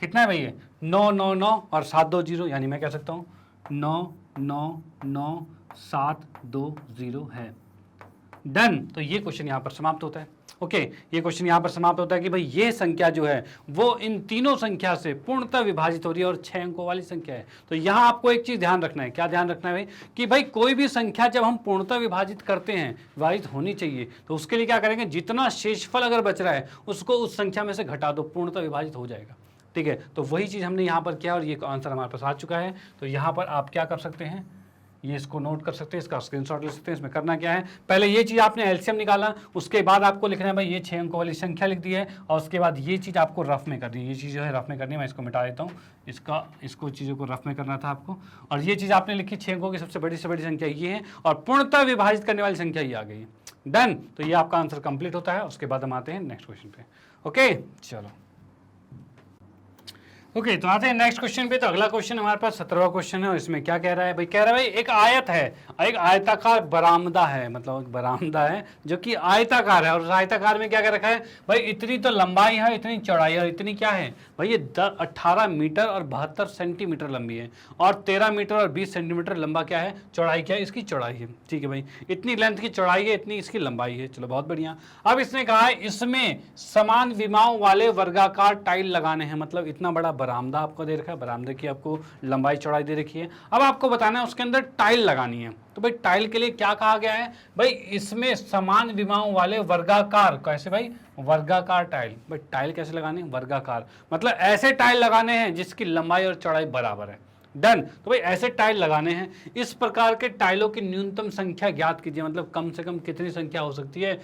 A: कितना है भाई? ये 9 9 9 और 7 2 0, यानी मैं कह सकता हूँ 9 9 9 7 2 0 है। डन। तो ये क्वेश्चन यहाँ पर समाप्त होता है। ओके, ये क्वेश्चन यहाँ पर समाप्त होता है कि भाई ये संख्या जो है वो इन तीनों संख्या से पूर्णतः विभाजित हो रही है और 6 अंकों वाली संख्या है। तो यहाँ आपको एक चीज ध्यान रखना है। क्या ध्यान रखना है भाई? कि भाई कोई भी संख्या जब हम पूर्णतः विभाजित करते हैं, विभाजित होनी चाहिए, तो उसके लिए क्या करेंगे? जितना शेषफल अगर बच रहा है उसको उस संख्या में से घटा दो, पूर्णतः विभाजित हो जाएगा। ठीक है, तो वही चीज हमने यहाँ पर किया और ये आंसर हमारे पास आ चुका है। तो यहाँ पर आप क्या कर सकते हैं, ये इसको नोट कर सकते हैं, इसका स्क्रीनशॉट ले सकते हैं। इसमें करना क्या है, पहले ये चीज़ आपने एलसीएम निकाला, उसके बाद आपको लिखना है भाई ये 6 अंकों वाली संख्या लिख दी है, और उसके बाद ये चीज़ आपको रफ में करनी है। ये चीज़ जो है रफ में करनी है, मैं इसको मिटा देता हूँ, इसको चीज़ों को रफ में करना था आपको। और ये चीज़ आपने लिखी 6 अंकों की सबसे बड़ी से बड़ी संख्या ये है, और पूर्णतः विभाजित करने वाली संख्या ये आ गई है। डन। तो ये आपका आंसर कंप्लीट होता है। उसके बाद हम आते हैं नेक्स्ट क्वेश्चन पे। ओके, चलो ओके तो आते हैं नेक्स्ट क्वेश्चन पे। तो अगला क्वेश्चन हमारे पास 17वां क्वेश्चन है और इसमें क्या कह रहा है भाई, कह रहा है भाई एक आयत है, एक आयताकार बरामदा है, मतलब एक बरामदा है जो कि आयताकार है और उस आयताकार में क्या कर रखा है भाई, इतनी तो लंबाई है, इतनी चौड़ाई है और इतनी क्या है भाई, ये 18 मीटर और 72 सेंटीमीटर लंबी है और 13 मीटर और 20 सेंटीमीटर लंबा क्या है, चौड़ाई क्या है, इसकी चौड़ाई है। ठीक है भाई, इतनी लेंथ की चौड़ाई है, इतनी इसकी लंबाई है। चलो बहुत बढ़िया। अब इसने कहा है इसमें समान विमाओं वाले वर्गाकार टाइल लगाने हैं, मतलब इतना बड़ा बरामदा आपको दे रखा है, बरामदे की आपको लंबाई चौड़ाई दे रखी है। अब आपको बताना है उसके अंदर टाइल लगानी है। तो भाई टाइल के लिए क्या कहा गया है भाई, इसमें समान विमाओं वाले वर्गाकार, कैसे भाई, वर्गाकार टाइल। भाई टाइल कैसे लगाने, वर्गाकार, मतलब ऐसे टाइल लगाने हैं जिसकी लंबाई और चौड़ाई बराबर है। डन। तो भाई ऐसे टाइल लगाने हैं। इस प्रकार के टाइलों की न्यूनतम संख्या ज्ञात कीजिए, मतलब कम से कम कितनी संख्या हो सकती है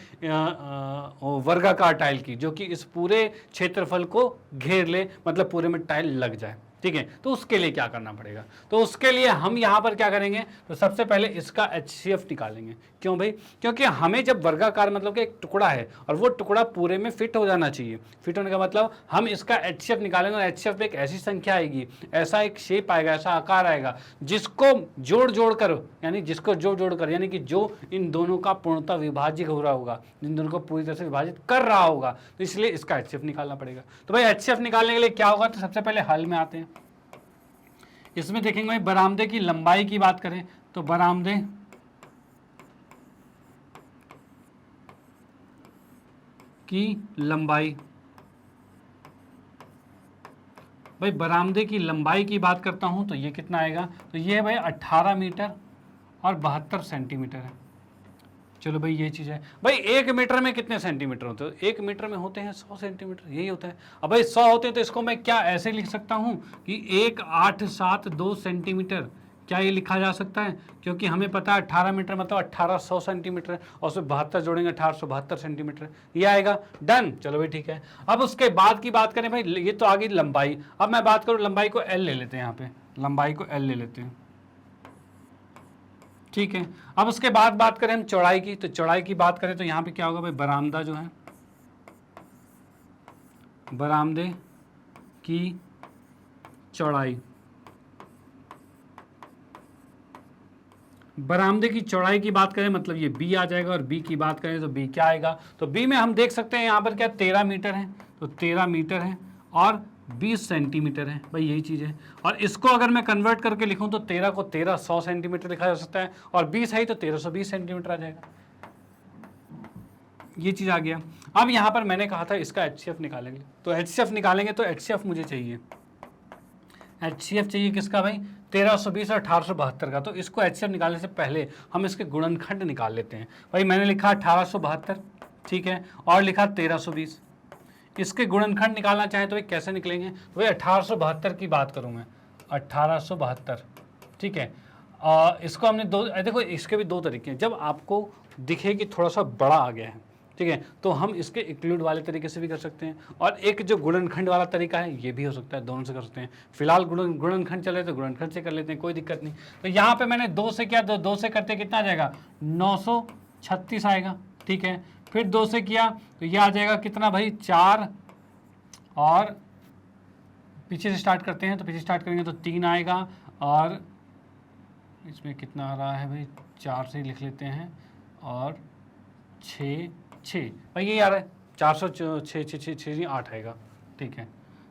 A: वर्गाकार टाइल की, जो कि इस पूरे क्षेत्रफल को घेर ले, मतलब पूरे में टाइल लग जाए। ठीक है, तो उसके लिए क्या करना पड़ेगा, तो उसके लिए हम यहाँ पर क्या करेंगे, तो सबसे पहले इसका HCF निकालेंगे। क्यों भाई, क्योंकि हमें जब वर्गाकार मतलब कि एक टुकड़ा है और वो टुकड़ा पूरे में फिट हो जाना चाहिए। फिट होने का मतलब हम इसका HCF निकालेंगे और HCF एक ऐसी संख्या आएगी, ऐसा एक शेप आएगा, ऐसा आकार आएगा जिसको जोड़ जोड़ कर, यानी जिसको जोड़ जोड़ कर, यानी कि जो इन दोनों का पूर्णतः विभाजित हो रहा होगा, इन दोनों को पूरी तरह से विभाजित कर रहा होगा, तो इसलिए इसका HCF निकालना पड़ेगा। तो भाई HCF निकालने के लिए क्या होगा, तो सबसे पहले हल में आते हैं। इसमें देखेंगे भाई बरामदे की लंबाई की बात करें तो बरामदे की लंबाई, भाई बरामदे की लंबाई की बात करता हूं तो ये कितना आएगा, तो ये भाई 18 मीटर और 72 सेंटीमीटर है। चलो भाई ये चीज़ है। भाई 1 मीटर में कितने सेंटीमीटर होते हैं, 1 मीटर में होते हैं 100 सेंटीमीटर, यही होता है। अब भाई 100 होते हैं तो इसको मैं क्या ऐसे लिख सकता हूँ कि 1872 सेंटीमीटर, क्या ये लिखा जा सकता है, क्योंकि हमें पता है 18 मीटर मतलब 1800 सेंटीमीटर है और उसमें 72 जोड़ेंगे 1872 सेंटीमीटर, ये आएगा। डन। चलो भाई ठीक है। अब उसके बाद की बात करें भाई, ये तो आ गई लंबाई। अब मैं बात करूँ लंबाई को L ले लेते हैं, यहाँ पे लंबाई को L ले लेते हैं। ठीक है। अब उसके बाद बात करें हम चौड़ाई की, तो चौड़ाई की बात करें तो यहाँ पे क्या होगा भाई, बरामदा जो है, बरामदे की चौड़ाई, बरामदे की चौड़ाई की बात करें मतलब ये B आ जाएगा और B की बात करें तो B क्या आएगा, तो B में हम देख सकते हैं यहाँ पर क्या 13 मीटर है, तो 13 मीटर है और 20 सेंटीमीटर है। भाई यही चीज़ है। और इसको अगर मैं कन्वर्ट करके लिखूं तो 13 को 1300 सेंटीमीटर लिखा जा सकता है और 20 है तो 1320 सेंटीमीटर आ जाएगा। ये चीज़ आ गया। अब यहाँ पर मैंने कहा था इसका HCF निकालेंगे, तो HCF निकालेंगे तो HCF मुझे चाहिए, HCF चाहिए किसका भाई, 1320 और 1872 का। तो इसको HCF निकालने से पहले हम इसके गुणनखंड निकाल लेते हैं। भाई मैंने लिखा 1872, ठीक है, और लिखा 1320। इसके गुणनखंड निकालना चाहें तो ये कैसे निकलेंगे, तो भाई 1872 की बात करूं मैं, 1872, ठीक है। इसको हमने दो, देखो इसके भी दो तरीके हैं। जब आपको दिखे कि थोड़ा सा बड़ा आ गया है, ठीक है, तो हम इसके इंक्लूड वाले तरीके से भी कर सकते हैं और एक जो गुणनखंड वाला तरीका है ये भी हो सकता है, दोनों से कर सकते हैं। फिलहाल गुणनखंड चले तो गुणनखंड से कर लेते हैं, कोई दिक्कत नहीं। तो यहाँ पे मैंने 2 से किया, 2 से करते कितना आ जाएगा, 936 आएगा, ठीक है। फिर 2 से किया तो ये आ जाएगा कितना भाई, 4, और पीछे से स्टार्ट करते हैं तो पीछे स्टार्ट करेंगे तो 3 आएगा, और इसमें कितना आ रहा है भाई, 4 से लिख लेते हैं, और 6 भाई ये आ रहा है 406 8 आएगा, ठीक है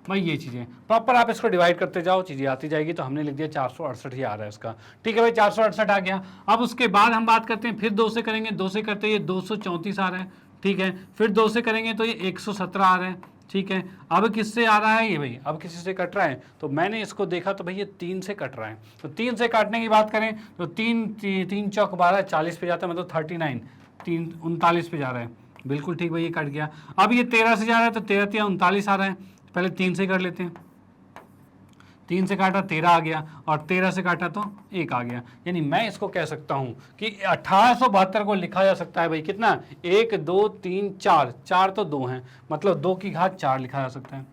A: भाई। ये चीज़ें प्रॉपर आप इसको डिवाइड करते जाओ, चीज़ें आती जाएगी। तो हमने लिख दिया 468 ही आ रहा है इसका, ठीक है भाई, 468 आ गया। अब उसके बाद हम बात करते हैं, फिर 2 से करेंगे, 2 से करते ये 234 आ रहा है, ठीक है। फिर 2 से करेंगे तो ये 117 आ रहा है, ठीक है। अब किससे आ रहा है ये भाई, अब किसी से कट रहा है, तो मैंने इसको देखा तो भाई ये 3 से कट रहा है। तो 3 से काटने की बात करें तो 3 चौक 12, 40 पे जाता है, मतलब 39, 3 39 पे जा रहा है, बिल्कुल ठीक भाई, ये कट गया। अब ये 13 से जा रहा है तो 13 3 39 आ रहा है, पहले 3 से कर लेते हैं। 3 से काटा 13 आ गया और 13 से काटा तो 1 आ गया। यानी मैं इसको कह सकता हूं कि 1872 को लिखा जा सकता है भाई कितना, 1 2 3 4, 4 तो 2 हैं, मतलब 2 की घात 4 लिखा जा सकता है,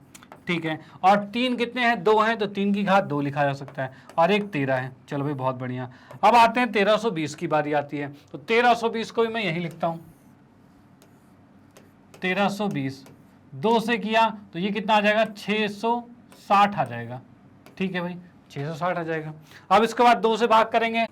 A: ठीक है। और 3 कितने हैं, 2 हैं, तो 3 की घात 2 लिखा जा सकता है, और 1 13 है। चलो भाई बहुत बढ़िया। अब आते हैं 1320 की बारी आती है, तो 1320 को भी मैं यही लिखता हूँ, 1320 2 से किया तो ये कितना आ जाएगा, 660 आ जाएगा। ठीक है भाई, 660 आ जाएगा। अब इसके बाद 2 से भाग करेंगे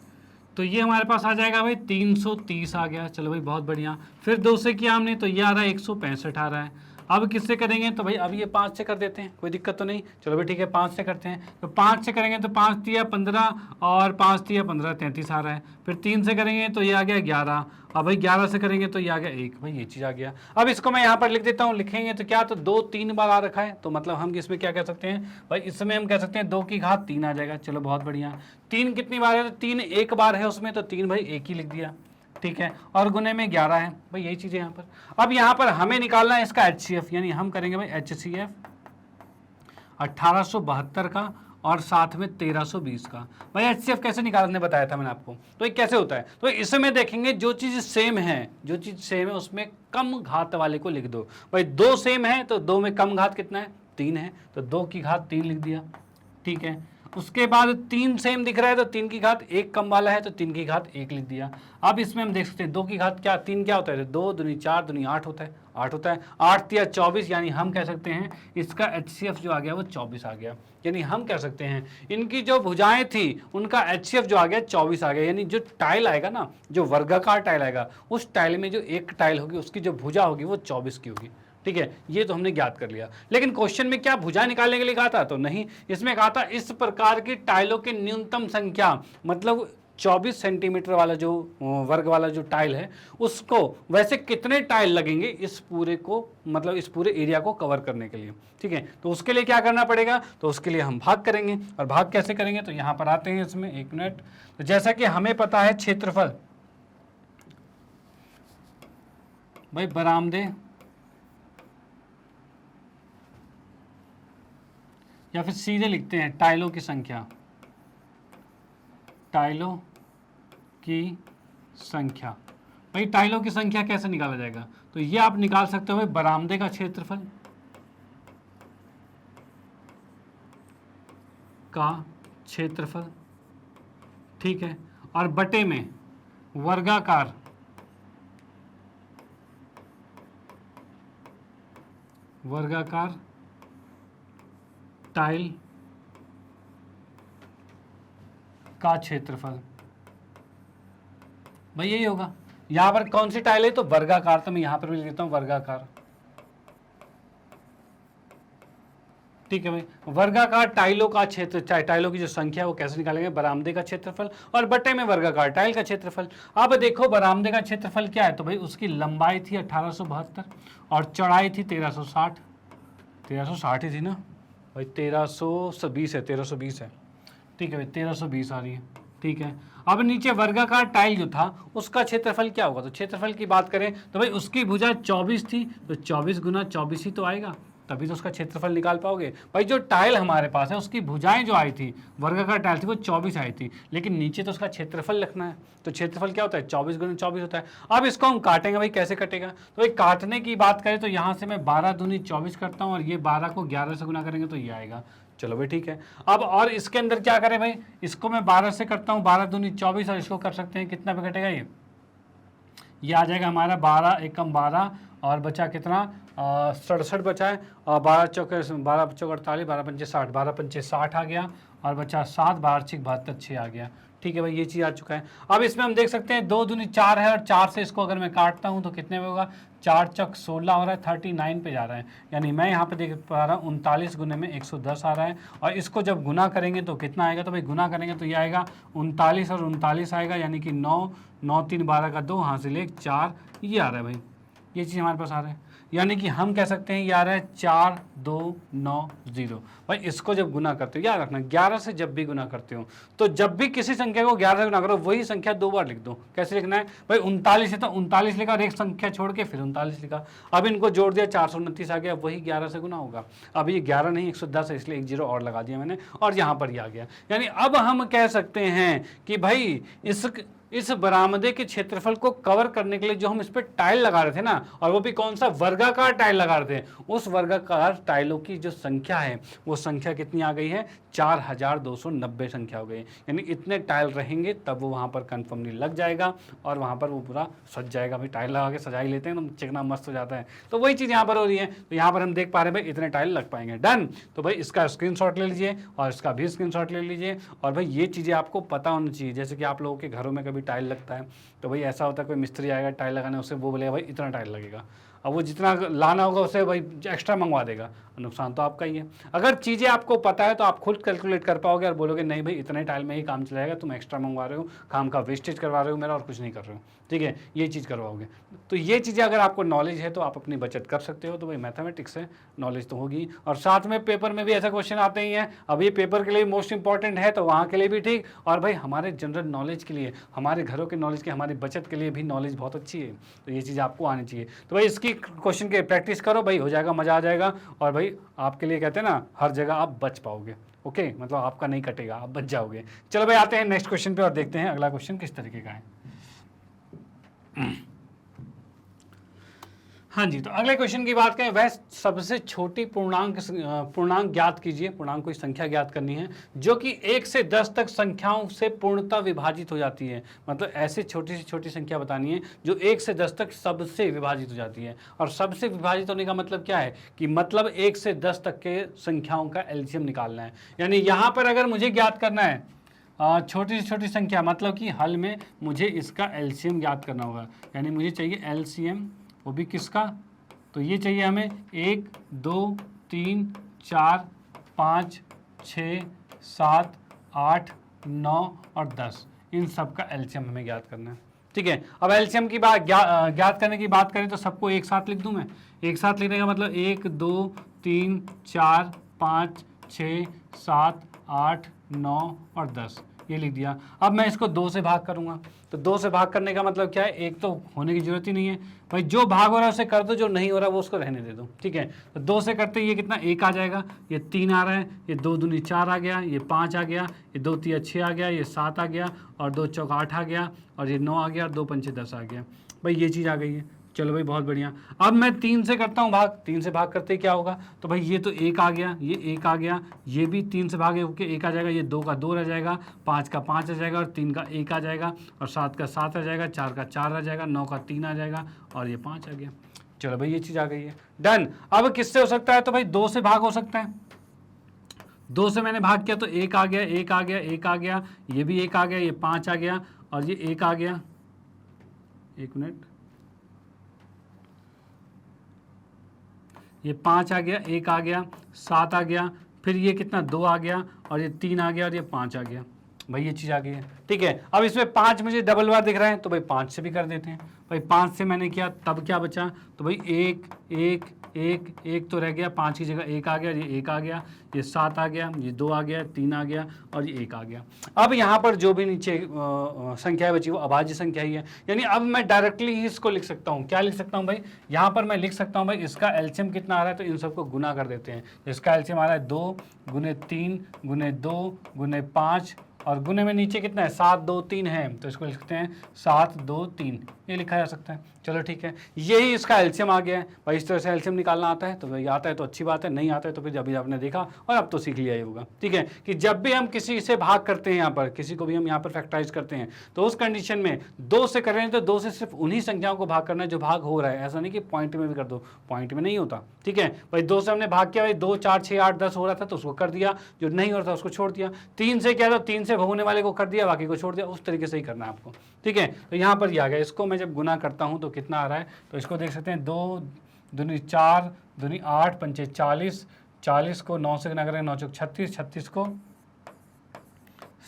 A: तो ये हमारे पास आ जाएगा भाई 330 आ गया। चलो भाई बहुत बढ़िया। फिर 2 से किया हमने तो ये आ रहा है 165 आ रहा है। अब किससे करेंगे तो भाई अब ये 5 से कर देते हैं, कोई दिक्कत तो नहीं। चलो भाई ठीक है, 5 से करते हैं। तो 5 से करेंगे तो 5 दिया 15 और 5 दिया 15, 33 आ रहा है। फिर 3 से करेंगे तो ये आ गया 11। अब भाई 11 से करेंगे तो ये आ गया 1। भाई ये चीज़ आ गया। अब इसको मैं यहाँ पर लिख देता हूँ। लिखेंगे तो क्या, तो 2 3 बार आ रखा है, तो मतलब हम इसमें क्या कह सकते हैं भाई, इसमें हम कह सकते हैं 2 की घात 3 आ जाएगा। चलो बहुत बढ़िया। 3 कितनी बार है, तो 3 एक बार है उसमें, तो 3 भाई 1 ही लिख दिया। ठीक है, और गुने में 11 है। भाई यही चीज़ है यहाँ पर। अब यहाँ पर हमें निकालना है इसका HCF, यानी हम करेंगे भाई HCF 1872 का और साथ में 1320 का। भाई HCF कैसे निकालने बताया था मैंने आपको, तो ये कैसे होता है, तो इसमें देखेंगे जो चीज़ सेम है, जो चीज़ सेम है उसमें कम घात वाले को लिख दो। भाई 2 सेम है तो 2 में कम घात कितना है, 3 है, तो 2 की घात 3 लिख दिया। ठीक है, उसके बाद 3 सेम दिख रहा है तो 3 की घात 1 कम वाला है तो 3 की घात 1 लिख दिया। अब इसमें हम देख सकते हैं 2 की घात क्या, 3 क्या होता है, 2 दूनी 4 दूनी 8 होता है, 8 होता है, 8 तिया 24, यानी हम कह सकते हैं इसका HCF जो आ गया वो 24 आ गया। यानी हम कह सकते हैं इनकी जो भुजाएं थी उनका HCF जो आ गया 24 आ गया। यानी जो टाइल आएगा ना, जो वर्गाकार टाइल आएगा, उस टाइल में जो एक टाइल होगी उसकी जो भुजा होगी वो 24 की होगी। ठीक है, ये तो हमने ज्ञात कर लिया। लेकिन क्वेश्चन में क्या भुजा निकालने के लिए कहा था, तो नहीं, इसमें कहा था इस प्रकार की टाइलों की न्यूनतम संख्या, मतलब 24 सेंटीमीटर वाला जो वर्ग वाला जो टाइल है उसको वैसे कितने टाइल लगेंगे इस पूरे को, मतलब इस पूरे एरिया को कवर करने के लिए। ठीक है, तो उसके लिए क्या करना पड़ेगा, तो उसके लिए हम भाग करेंगे। और भाग कैसे करेंगे, तो यहाँ पर आते हैं इसमें, 1 मिनट। तो जैसा कि हमें पता है क्षेत्रफल भाई बरामदे या फिर सीधे लिखते हैं टाइलों की संख्या, टाइलों की संख्या। भाई टाइलों की संख्या कैसे निकाला जाएगा, तो ये आप निकाल सकते हो भाई बरामदे का क्षेत्रफल का क्षेत्रफल। ठीक है, और बटे में वर्गाकार टाइल का क्षेत्रफल। भाई यही होगा। यहां पर कौन सी टाइल है, तो वर्गाकार, तो मैं यहां पर भी लिख देता हूं वर्गाकार। ठीक है भाई, वर्गाकार टाइलों का क्षेत्र, टाइलों की जो संख्या वो कैसे निकालेंगे, बरामदे का क्षेत्रफल और बटे में वर्गाकार टाइल का क्षेत्रफल। अब देखो बरामदे का क्षेत्रफल क्या है, तो भाई उसकी लंबाई थी 1872 और चौड़ाई थी 1360, 1360 ही थी ना भाई, 1320 है, 1320 है। ठीक है भाई, 1320 आ रही है। ठीक है, अब नीचे वर्गाकार टाइल जो था उसका क्षेत्रफल क्या होगा, तो क्षेत्रफल की बात करें तो भाई उसकी भुजा 24 थी, तो 24 गुना 24 ही तो आएगा, तभी तो उसका क्षेत्रफल निकाल पाओगे। भाई जो टाइल हमारे पास है उसकी भुजाएं जो आई थी, वर्गाकार टाइल थी, वो 24 आई थी, लेकिन नीचे तो उसका क्षेत्रफल लिखना है, तो क्षेत्रफल क्या होता है, 24 गुना 24 होता है। अब इसको हम काटेंगे, भाई कैसे कटेगा, तो भाई काटने की बात करें तो यहाँ से मैं 12 दूनी 24 करता हूँ और ये 12 को 11 से गुना करेंगे तो ये आएगा। चलो भाई ठीक है। अब और इसके अंदर क्या करें भाई, इसको मैं 12 से करता हूँ, 12 दूनी 24 और इसको कर सकते हैं कितना पे कटेगा, ये आ जाएगा हमारा 12 एकम 12 और बचा कितना 67 बचा है, और 12 चौक 48, 12 पंचे 60, 12 पंचे 60 आ गया और बचा 7, 12 छिक 72, 6 आ गया। ठीक है भाई, ये चीज़ आ चुका है। अब इसमें हम देख सकते हैं 2 दूनी 4 है और 4 से इसको अगर मैं काटता हूँ तो कितने में होगा, 4 चौक 16 हो रहा है, 39 पे जा रहा है, यानी मैं यहाँ पे देख पा रहा हूँ 39 गुने में 110 आ रहा है। और इसको जब गुना करेंगे तो कितना आएगा, तो भाई गुना करेंगे तो ये आएगा 39 और 39 आएगा, यानी कि 9, 9 3 12 का 2 हासिल 1 4, ये आ रहा है भाई, ये चीज़ हमारे पास आ रहा है। यानी कि हम कह सकते हैं ये आ रहा है 4290। भाई इसको जब गुना करते हो, याद रखना 11 से जब भी गुना करते हो तो जब भी किसी संख्या को 11 से गुना करो वही संख्या 2 बार लिख दो। कैसे लिखना है भाई, 39 है तो 39 लिखा और एक संख्या छोड़ के फिर 39 लिखा। अब इनको जोड़ दिया 429 आ गया, वही 11 से गुना होगा। अब ये 11 नहीं 110 है, इसलिए 1 0 और लगा दिया मैंने और यहाँ पर ही आ गया। यानी अब हम कह सकते हैं कि भाई इस इस बरामदे के क्षेत्रफल को कवर करने के लिए जो हम इस पे टाइल लगा रहे थे ना, और वो भी कौन सा, वर्गाकार टाइल लगा रहे थे, उस वर्गाकार टाइलों की जो संख्या है वो संख्या कितनी आ गई है, 4290 संख्या हो गई। यानी इतने टाइल रहेंगे तब वो वहाँ पर कन्फर्मली लग जाएगा और वहाँ पर वो पूरा सज जाएगा। भाई टाइल लगा के सजा ही लेते हैं तो चिकना मस्त हो जाता है। तो वही चीज़ यहाँ पर हो रही है। तो यहाँ पर हम देख पा रहे हैं भाई इतने टाइल लग पाएंगे। डन। तो भाई इसका स्क्रीनशॉट ले लीजिए और इसका भी स्क्रीनशॉट ले लीजिए। और भाई ये चीज़ें आपको पता होनी चाहिए। जैसे कि आप लोगों के घरों में कभी टाइल लगता है तो भाई ऐसा होता है कोई मिस्त्री आएगा टाइल लगाने, उससे वो बोलेगा भाई इतना टाइल लगेगा, अब वो जितना लाना होगा उससे भाई एक्स्ट्रा मंगवा देगा, नुकसान तो आपका ही है। अगर चीज़ें आपको पता है तो आप खुद कैलकुलेट कर पाओगे और बोलोगे नहीं भाई इतने टाइल में ही काम चलाएगा, तुम एक्स्ट्रा मंगवा रहे हो, काम का वेस्टेज करवा रहे हो मेरा और कुछ नहीं कर रहे हो, ठीक है, ये चीज़ करवाओगे। तो ये चीज़ें अगर आपको नॉलेज है तो आप अपनी बचत कर सकते हो। तो भाई मैथमेटिक्स से नॉलेज तो होगी। और साथ में पेपर में भी ऐसा क्वेश्चन आते ही हैं। अब ये पेपर के लिए मोस्ट इंपॉर्टेंट है तो वहाँ के लिए भी ठीक, और भाई हमारे जनरल नॉलेज के लिए, हमारे घरों के नॉलेज के, हमारी बचत के लिए भी नॉलेज बहुत अच्छी है। तो ये चीज़ आपको आनी चाहिए। तो भाई इसकी क्वेश्चन की प्रैक्टिस करो भाई, हो जाएगा, मज़ा आ जाएगा। और भाई आपके लिए कहते हैं ना हर जगह आप बच पाओगे। ओके, मतलब आपका नहीं कटेगा, आप बच जाओगे। चलो भाई आते हैं नेक्स्ट क्वेश्चन पे और देखते हैं अगला क्वेश्चन किस तरीके का है। हाँ जी, तो अगले क्वेश्चन की बात करें, वह सबसे छोटी पूर्णांक ज्ञात कीजिए। पूर्णांक कोई संख्या ज्ञात करनी है जो कि 1 से 10 तक संख्याओं से पूर्णतः विभाजित हो जाती है। मतलब ऐसे छोटी से छोटी संख्या बतानी है जो 1 से 10 तक सबसे विभाजित हो जाती है। और सबसे विभाजित होने का मतलब क्या है कि मतलब 1 से 10 तक के संख्याओं का एलसीएम निकालना है। यानी यहाँ पर अगर मुझे ज्ञात करना है छोटी से छोटी संख्या, मतलब कि हल में मुझे इसका एलसीएम ज्ञात करना होगा। यानी मुझे चाहिए एलसीएम, वो भी किसका, तो ये चाहिए हमें 1 2 3 4 5 6 7 8 9 और 10, इन सब का एलसीएम हमें ज्ञात करना है। ठीक है, अब एलसीएम की बात ज्ञात करने की बात करें तो सबको एक साथ लिख दूं मैं। एक साथ लिखने का मतलब 1 2 3 4 5 6 7 8 9 और 10, ये लिख दिया। अब मैं इसको 2 से भाग करूंगा। तो 2 से भाग करने का मतलब क्या है, एक तो होने की जरूरत ही नहीं है भाई, जो भाग हो रहा है उसे कर दो, जो नहीं हो रहा वो उसको रहने दे दो। ठीक है, तो 2 से करते ये कितना, 1 आ जाएगा, ये 3 आ रहा है, ये 2 दूनी 4 आ गया, ये 5 आ गया, ये 2 तिया 6 आ गया, ये 7 आ गया, और 2 चौक 8 आ गया, और ये 9 आ गया, और 2 पंचे 10 आ गया। भाई ये चीज़ आ गई है। चलो भाई बहुत बढ़िया। अब मैं 3 से करता हूँ भाग। 3 से भाग करते क्या होगा, तो भाई ये तो 1 आ गया, ये 1 आ गया, ये भी 3 से भागे होके 1 आ जाएगा, ये 2 का 2 रह जाएगा, 5 का 5 आ जाएगा, और 3 का 1 आ जाएगा, और 7 का 7 आ जाएगा, 4 का 4 आ जाएगा, 9 का 3 आ जाएगा, और ये 5 आ गया। चलो भाई ये चीज़ आ गई है। डन। अब किससे हो सकता है, तो भाई 2 से भाग हो सकता है। 2 से मैंने भाग किया तो 1 आ गया, 1 आ गया, 1 आ गया, ये भी 1 आ गया, ये 5 आ गया, और ये 1 आ गया। 1 मिनट, ये 5 आ गया, 1 आ गया, 7 आ गया, फिर ये कितना 2 आ गया, और ये 3 आ गया, और ये 5 आ गया। भाई ये चीज़ आ गई है। ठीक है, अब इसमें 5 मुझे डबल बार दिख रहा है तो भाई 5 से भी कर देते हैं। भाई 5 से मैंने किया तब क्या बचा, तो भाई 1 1 1 1 तो रह गया, 5 की जगह 1 आ गया, ये 1 आ गया, ये 7 आ गया, ये 2 आ गया, 3 आ गया, और ये 1 आ गया। अब यहाँ पर जो भी नीचे संख्या बची वो अभाज्य संख्या ही है। यानी अब मैं डायरेक्टली ही इसको लिख सकता हूँ। क्या लिख सकता हूँ भाई, यहाँ पर मैं लिख सकता हूँ भाई इसका एलसीएम कितना आ रहा है, तो इन सबको गुना कर देते हैं। इसका एलसीएम आ रहा है 2 गुने 3 गुने 2 गुने 5, और गुने में नीचे कितना है, 7 2 3 है, तो इसको लिखते हैं 7 2 3, ये लिखा जा सकता है। चलो ठीक है, यही इसका एलसीएम आ गया है। भाई इस तरह से एलसीएम निकालना आता है तो भाई आता है तो अच्छी बात है, नहीं आता है तो फिर अभी आपने देखा और अब तो सीख लिया ही होगा। ठीक है, कि जब भी हम किसी से भाग करते हैं, यहाँ पर किसी को भी हम यहाँ पर फैक्टराइज करते हैं, तो उस कंडीशन में 2 से कर रहे हैं तो 2 से सिर्फ उन्हीं संख्याओं को भाग करना है जो भाग हो रहा है। ऐसा नहीं कि पॉइंट में भी कर दो, पॉइंट में नहीं होता। ठीक है भाई, 2 से हमने भाग किया, भाई 2 4 6 8 10 हो रहा था तो उसको कर दिया, जो नहीं हो रहा था उसको छोड़ दिया। 3 से किया तो 3 से होने वाले को कर दिया, बाकी को छोड़ दिया। उस तरीके से ही करना है आपको। ठीक है, तो यहाँ पर ये आ गया। इसको मैं जब गुना करता हूँ तो कितना आ रहा है, तो इसको देख सकते हैं 2 दूनी 4 दूनी 8 पंचे 40, 40 को 9 से गुना करेंगे, 9 चौक 36, 36 को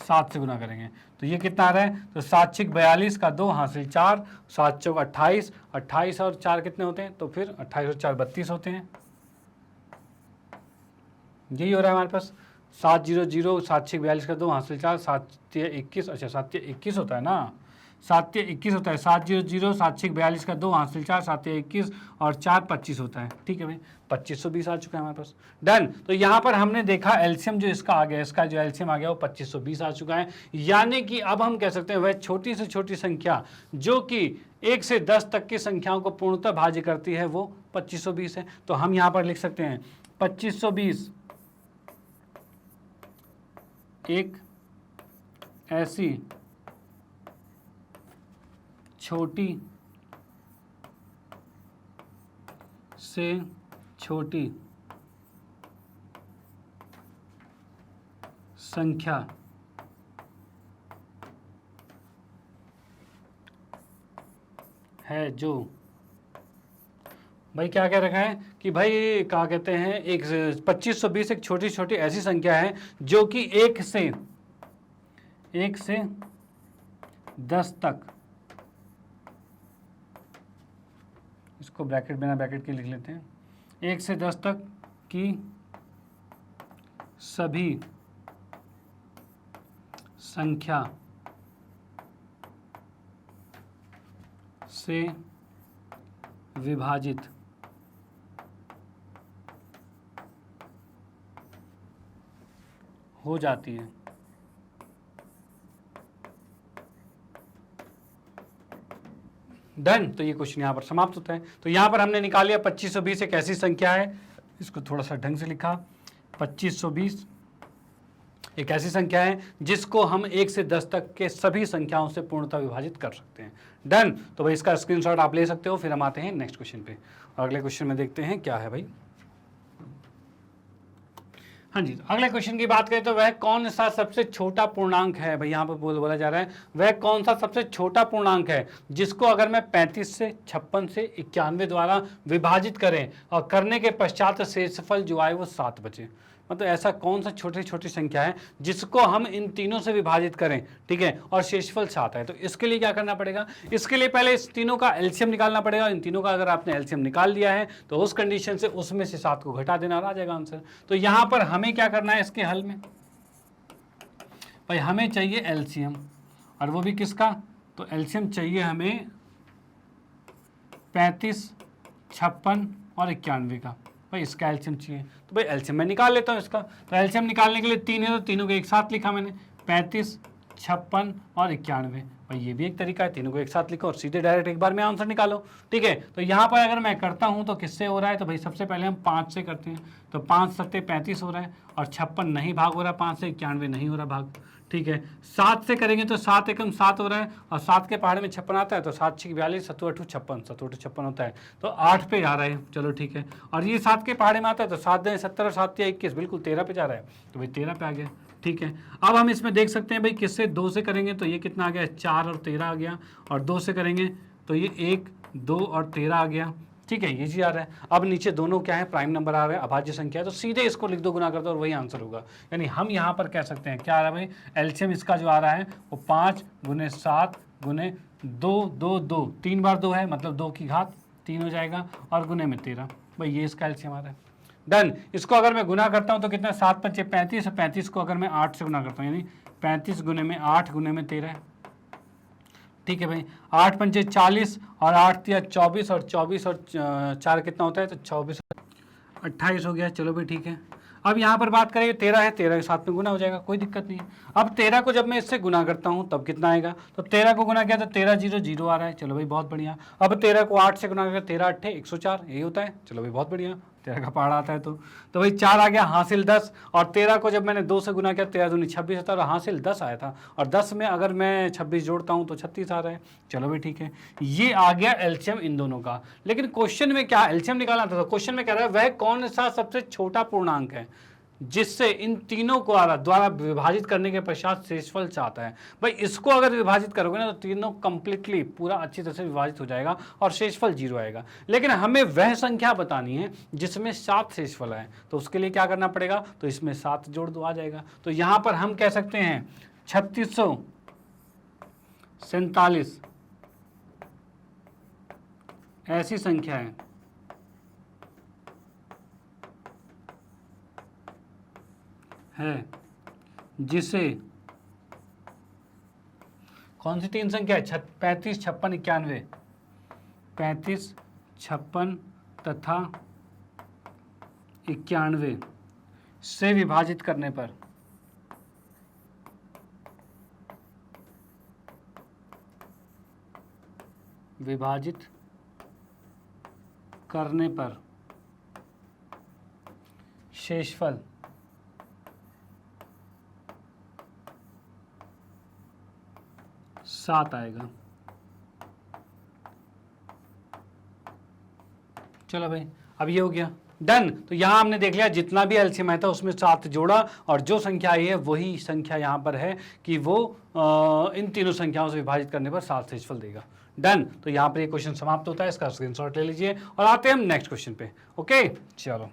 A: 7 से गुना करेंगे तो ये कितना आ रहा है, तो 7 6 42 का 2 हासिल 4, 7 चौक 28, 28 और 4 कितने होते हैं, तो फिर 28 और 4 32 होते हैं। यही हो रहा है हमारे पास। 7 0 0 7 6 42 का 2 हासिल 4, 7 3 21, अच्छा 7 3 21 होता है ना, 7 या 21 होता है, 7 0 0, 7 6 42 का 2 हासिल 4, 7 या 21 और 4 25 होता है। ठीक है भाई, 2520 आ चुका है हमारे पास। डन। तो यहाँ पर हमने देखा एलसीएम जो इसका आ गया, इसका जो एलसीएम आ गया वो 2520 आ चुका है। यानी कि अब हम कह सकते हैं वह छोटी से छोटी संख्या जो कि 1 से 10 तक की संख्याओं को पूर्णतः भाज्य करती है वो 2520 है। तो हम यहाँ पर लिख सकते हैं 2520 एक ऐसी छोटी से छोटी संख्या है जो भाई क्या कह रखा है कि भाई क्या कहते हैं, एक 2520 एक छोटी छोटी ऐसी संख्या है जो कि 1 से 10 तक, इसको ब्रैकेट बिना ब्रैकेट के लिख लेते हैं, 1 से 10 तक की सभी संख्या से विभाजित हो जाती है। डन। तो ये क्वेश्चन यहाँ पर समाप्त होता है। तो यहाँ पर हमने निकाल लिया 2520 एक ऐसी संख्या है, इसको थोड़ा सा ढंग से लिखा, 2520 एक ऐसी संख्या है जिसको हम 1 से 10 तक के सभी संख्याओं से पूर्णतः विभाजित कर सकते हैं। डन। तो भाई इसका स्क्रीनशॉट आप ले सकते हो। फिर हम आते हैं नेक्स्ट क्वेश्चन पे, और अगले क्वेश्चन में देखते हैं क्या है भाई। हाँ जी, अगले क्वेश्चन की बात करें तो वह कौन सा सबसे छोटा पूर्णांक है, भाई यहाँ पर बोला जा रहा है वह कौन सा सबसे छोटा पूर्णांक है जिसको अगर मैं 35 से 56 से 91 द्वारा विभाजित करें और करने के पश्चात शेषफल जो आए वो 7 बचे। मतलब ऐसा कौन सा छोटी छोटी संख्या है जिसको हम इन तीनों से विभाजित करें, ठीक है, और शेषफल 7 है। तो इसके लिए क्या करना पड़ेगा, इसके लिए पहले इस तीनों का एलसीएम निकालना पड़ेगा। इन तीनों का अगर आपने एलसीएम निकाल लिया है तो उस कंडीशन से उसमें से 7 को घटा देना और आ जाएगा आंसर। तो यहां पर हमें क्या करना है इसके हल में, भाई हमें चाहिए एलसीएम, और वो भी किसका, तो एलसीएम चाहिए हमें 35, 56 और 91 का। भाई इसका एलसीएम चाहिए, तो भाई एलसीएम मैं निकाल लेता हूँ इसका। तो एलसीएम निकालने के लिए 3 है, तो तीनों को एक साथ लिखा मैंने, 35, 56 और 91। भाई ये भी एक तरीका है, तीनों को एक साथ लिखो और सीधे डायरेक्ट एक बार में आंसर निकालो। ठीक है, तो यहाँ पर अगर मैं करता हूँ तो किससे हो रहा है, तो भाई सबसे पहले हम 5 से करते हैं। तो 5 सत्ते 35 हो रहा है, और 56 नहीं भाग हो रहा, 5 से 91 नहीं हो रहा भाग। ठीक है, 7 से करेंगे तो 7 एकम 7 हो रहा है, और 7 के पहाड़ में 56 आता है, तो 7 6 42, 7 8 56, 7 8 56 होता है, तो 8 पे आ रहा है। चलो ठीक है, और ये 7 के पहाड़े में आता है, तो 7 दें 70 और 7 या 21, बिल्कुल 13 पे जा रहा है, तो भाई 13 पे आ गया। ठीक है, अब हम इसमें देख सकते हैं भाई किससे, 2 से करेंगे तो ये कितना आ गया, 4 और 13 आ गया, और 2 से करेंगे तो ये 1, 2 और 13 आ गया। ठीक है, ये चीज आ रहा है। अब नीचे दोनों क्या है, प्राइम नंबर आ रहा है, अभाज्य संख्या है, तो सीधे इसको लिख दो, गुना कर दो और वही आंसर होगा। यानी हम यहाँ पर कह सकते हैं क्या आ रहा है भाई, एलसीएम इसका जो आ रहा है वो 5 × 7 × 2 2 2, 3 बार 2 है, मतलब 2 की घात 3 हो जाएगा, और गुने में 13। भाई ये इसका एलसीएम आ रहा है। डन। इसको अगर मैं गुना करता हूँ तो कितना, 7 × 5 = 35, 35 को अगर मैं 8 से गुना करता हूँ, यानी 35 × 8 × 13। ठीक है भाई, 8 × 5 = 40, और 8 × 3 = 24, और 24 और 4 कितना होता है, तो 24 28 हो गया। चलो भाई ठीक है, अब यहाँ पर बात करेंगे 13 है, 13 के साथ में गुना हो जाएगा, कोई दिक्कत नहीं है। अब 13 को जब मैं इससे गुना करता हूँ तब कितना आएगा, तो 13 को गुना किया तो 13 0 0 आ रहा है। चलो भाई बहुत बढ़िया। अब 13 को 8 से गुना करके 13 8 104, यही होता है। चलो भाई बहुत बढ़िया, 13 का पहाड़ा आता है तो भाई 4 आ गया, हासिल 10, और 13 को जब मैंने 2 से गुना किया 13 दूनी 26 होता है, और हासिल 10 आया था, और 10 में अगर मैं 26 जोड़ता हूँ तो 36 आ रहा है। चलो भाई ठीक है, ये आ गया एलसीएम इन दोनों का। लेकिन क्वेश्चन में क्या एलसीएम निकालना था, तो क्वेश्चन में कह रहा है वह कौन सा सबसे छोटा पूर्णांक है जिससे इन तीनों को द्वारा विभाजित करने के पश्चात शेषफल चाहता है। भाई इसको अगर विभाजित करोगे ना तो तीनों कंप्लीटली पूरा अच्छी तरह से विभाजित हो जाएगा और शेषफल 0 आएगा। लेकिन हमें वह संख्या बतानी है जिसमें 7 शेषफल आए, तो उसके लिए क्या करना पड़ेगा, तो इसमें 7 जोड़ दो, आ जाएगा। तो यहां पर हम कह सकते हैं 3647 ऐसी संख्या है जिसे कौन सी तीन संख्या है? 35, 56, 91। 35, 56 तथा 91 से विभाजित करने पर शेषफल 7 आएगा। चलो भाई, अब ये हो गया डन। तो यहाँ हमने देख लिया जितना भी एलसीएम आया था उसमें 7 जोड़ा, और जो संख्या आई है वही संख्या यहाँ पर है कि वो इन तीनों संख्याओं से विभाजित करने पर 7 शेषफल देगा। डन। तो यहाँ पर ये क्वेश्चन समाप्त होता है, इसका स्क्रीनशॉट ले लीजिए और आते हैं हम नेक्स्ट क्वेश्चन पे। ओके चलो,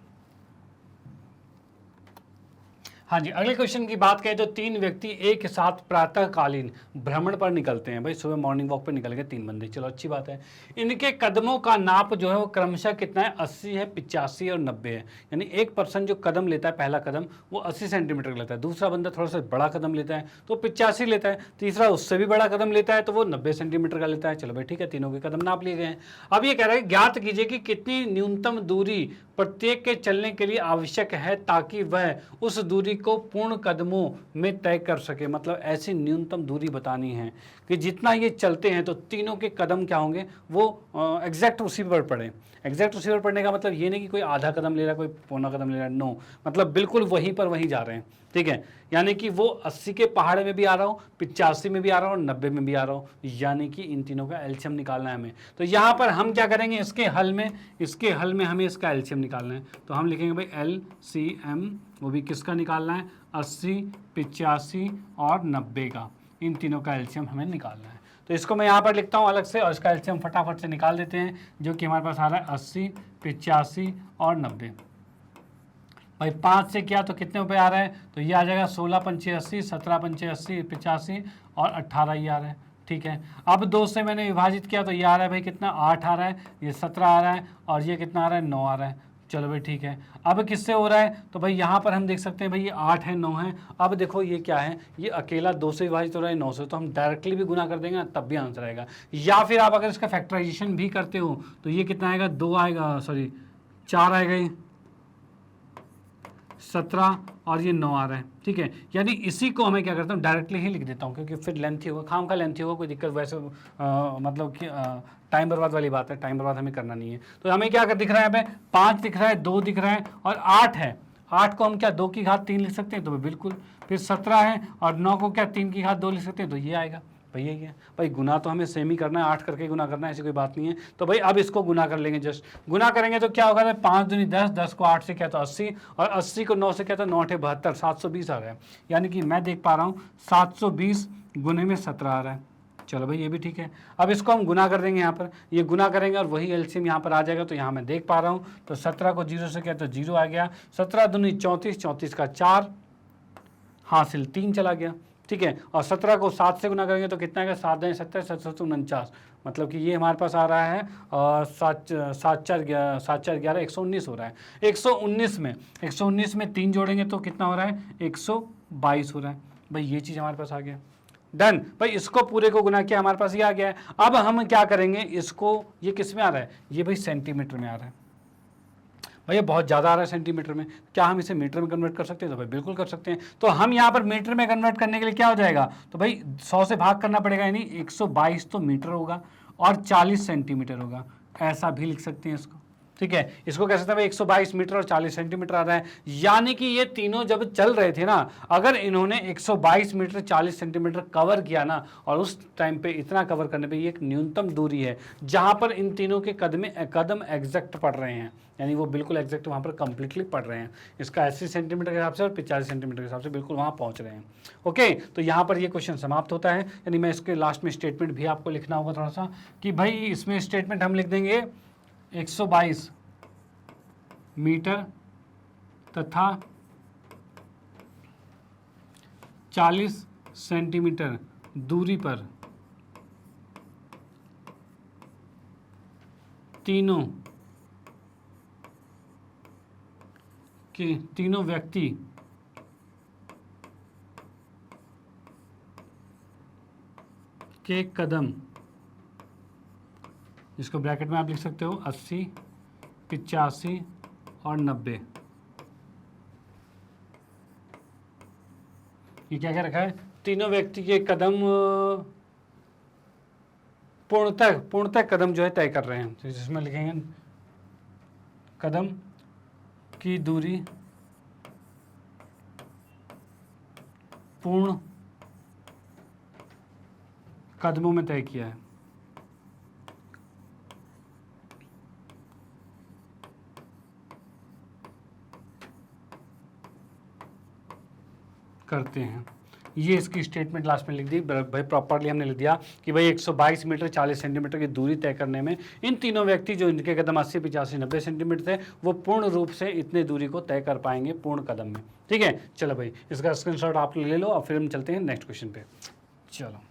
A: हाँ जी, अगले क्वेश्चन की बात करें तो 3 व्यक्ति एक साथ प्रातःकालीन भ्रमण पर निकलते हैं। भाई सुबह मॉर्निंग वॉक पर निकल गए 3 बंदे, चलो अच्छी बात है। इनके कदमों का नाप जो है वो क्रमशः कितना है? 80 है, 85 और 90 है। यानी एक पर्सन जो कदम लेता है, पहला कदम वो 80 सेंटीमीटर का लेता है, दूसरा बंदा थोड़ा सा बड़ा कदम लेता है तो 85 लेता है, तीसरा उससे भी बड़ा कदम लेता है तो वो 90 सेंटीमीटर का लेता है। चलो भाई ठीक है, तीनों के कदम नाप लिए गए हैं। अब ये कह रहा है ज्ञात कीजिए कि कितनी न्यूनतम दूरी प्रत्येक के चलने के लिए आवश्यक है ताकि वह उस दूरी को पूर्ण कदमों में तय कर सके। मतलब ऐसी न्यूनतम दूरी बतानी है कि जितना ये चलते हैं तो तीनों के कदम क्या होंगे, वो एग्जैक्ट उसी पर पड़े। एग्जैक्ट उसी पर पड़ने का मतलब ये नहीं कि कोई आधा कदम ले रहा है, कोई पौना कदम ले रहा है, नो, मतलब बिल्कुल वहीं पर वहीं जा रहे हैं। ठीक है, यानी कि वो 80 के पहाड़ में भी आ रहा हूँ, 85 में भी आ रहा हूँ और 90 में भी आ रहा हूँ, यानी कि इन तीनों का एलसीएम निकालना है हमें। तो यहाँ पर हम क्या करेंगे, इसके हल में हमें इसका एलसीएम निकालना है। तो हम लिखेंगे भाई एलसीएम, वो भी किसका निकालना है? 80, 85 और 90 का, इन तीनों का एलसीएम हमें निकालना है। तो इसको मैं यहाँ पर लिखता हूँ अलग से और इसका एलसीएम फटाफट से निकाल देते हैं, जो कि हमारे पास आ रहा है 80, 85 और 90। भाई 5 से किया तो कितने रुपए आ रहे हैं? तो ये आ जाएगा 16 पंचे 80, 17 पंचे 80, 85 और 18 ये आ रहा है। ठीक है, अब 2 से मैंने विभाजित किया तो ये आ रहा है भाई कितना? 8 आ रहा है, ये 17 आ रहा है और ये कितना आ रहा है? 9 आ रहा है। चलो भाई ठीक है, अब किससे हो रहा है? तो भाई यहाँ पर हम देख सकते हैं भाई ये 8 है, 9 है। अब देखो ये क्या है, ये अकेला 2 से विभाजित हो रहा है 9 से, तो हम डायरेक्टली भी गुना कर देंगे ना तब भी आंसर आएगा। या फिर आप अगर इसका फैक्टराइजेशन भी करते हो तो ये कितना आएगा? 2 आएगा, सॉरी 4 आएगा, ये 17 और ये 9 आ रहा है। ठीक है, यानी इसी को हमें क्या करता हूँ, डायरेक्टली ही लिख देता हूँ क्योंकि फिर लेंथी होगा, खाम का लेंथी होगा, कोई दिक्कत वैसे मतलब कि टाइम बर्बाद वाली बात है, टाइम बर्बाद हमें करना नहीं है। तो हमें क्या कर दिख रहा है? यहाँ पे 5 दिख रहा है, 2 दिख रहा है और 8 है। 8 को हम क्या 2 की घात 3 लिख सकते हैं? तो बिल्कुल। फिर 17 है और 9 को क्या 3 की घात 2 लिख सकते हैं? तो ये आएगा। भाई यही है भाई, गुना तो हमें सेम ही करना है, 8 करके गुना करना है, ऐसी कोई बात नहीं है। तो भाई अब इसको गुना कर लेंगे, जस्ट गुना करेंगे तो क्या होगा? 5 दूनी 10, 10 को 8 से क्या तो 80 और 80 को 9 से क्या तो 9 8 72, 720 आ रहा है। यानी कि मैं देख पा रहा हूँ 720 गुने में 17 आ रहा है। चलो भाई ये भी ठीक है। अब इसको हम गुना कर देंगे, यहाँ पर ये गुना करेंगे और वही एलसीएम यहाँ पर आ जाएगा। तो यहाँ मैं देख पा रहा हूँ, तो 17 को 0 से क्या तो 0 आ गया, 17 दूनी 34, 34 का 4 हासिल 3 चला गया। ठीक है, और 17 को 7 से गुना करेंगे तो कितना आएगा? 7 दें 70, 7 49, मतलब कि ये हमारे पास आ रहा है 7 4 11, 119 हो रहा है। 119 में 3 जोड़ेंगे तो कितना हो रहा है? 122 हो रहा है। भाई ये चीज़ हमारे पास आ गया। डन भाई, इसको पूरे को गुना किया, हमारे पास ये आ गया है। अब हम क्या करेंगे इसको, ये किस में आ रहा है? ये भाई सेंटीमीटर में आ रहा है। भैया बहुत ज़्यादा आ रहा है सेंटीमीटर में, क्या हम इसे मीटर में कन्वर्ट कर सकते हैं? तो भाई बिल्कुल कर सकते हैं। तो हम यहाँ पर मीटर में कन्वर्ट करने के लिए क्या हो जाएगा? तो भाई 100 से भाग करना पड़ेगा, यानी 122 तो मीटर होगा और 40 सेंटीमीटर होगा, ऐसा भी लिख सकते हैं इसको। ठीक है, इसको कह सकते हैं 122 मीटर और 40 सेंटीमीटर आ रहा है। यानी कि ये तीनों जब चल रहे थे ना, अगर इन्होंने 122 मीटर 40 सेंटीमीटर कवर किया ना, और उस टाइम पे इतना कवर करने पे ये एक न्यूनतम दूरी है जहां पर इन तीनों के कदम एग्जैक्ट पड़ रहे हैं, यानी वो बिल्कुल एग्जैक्ट वहां पर कंप्लीटली पड़ रहे हैं। इसका 80 सेंटीमीटर के हिसाब से और 85 सेंटीमीटर के हिसाब से बिल्कुल वहां पहुंच रहे हैं। ओके, तो यहाँ पर ये क्वेश्चन समाप्त होता है। यानी मैं इसके लास्ट में स्टेटमेंट भी आपको लिखना होगा थोड़ा सा, कि भाई इसमें स्टेटमेंट हम लिख देंगे 122 मीटर तथा 40 सेंटीमीटर दूरी पर तीनों व्यक्ति के कदम, इसको ब्रैकेट में आप लिख सकते हो 80, 85 और 90। ये क्या क्या रखा है, तीनों व्यक्ति के कदम पूर्णतः कदम जो है तय कर रहे हैं, तो जिसमें लिखेंगे कदम की दूरी पूर्ण कदमों में तय किया है। करते हैं, ये इसकी स्टेटमेंट लास्ट में लिख दी भाई। प्रॉपरली हमने लिख दिया कि भाई 122 मीटर 40 सेंटीमीटर की दूरी तय करने में इन तीनों व्यक्ति जो इनके कदम 80, 85, 90 सेंटीमीटर थे, वो पूर्ण रूप से इतने दूरी को तय कर पाएंगे पूर्ण कदम में। ठीक है, चलो भाई इसका स्क्रीनशॉट आप ले लो और फिर हम चलते हैं नेक्स्ट क्वेश्चन पे। चलो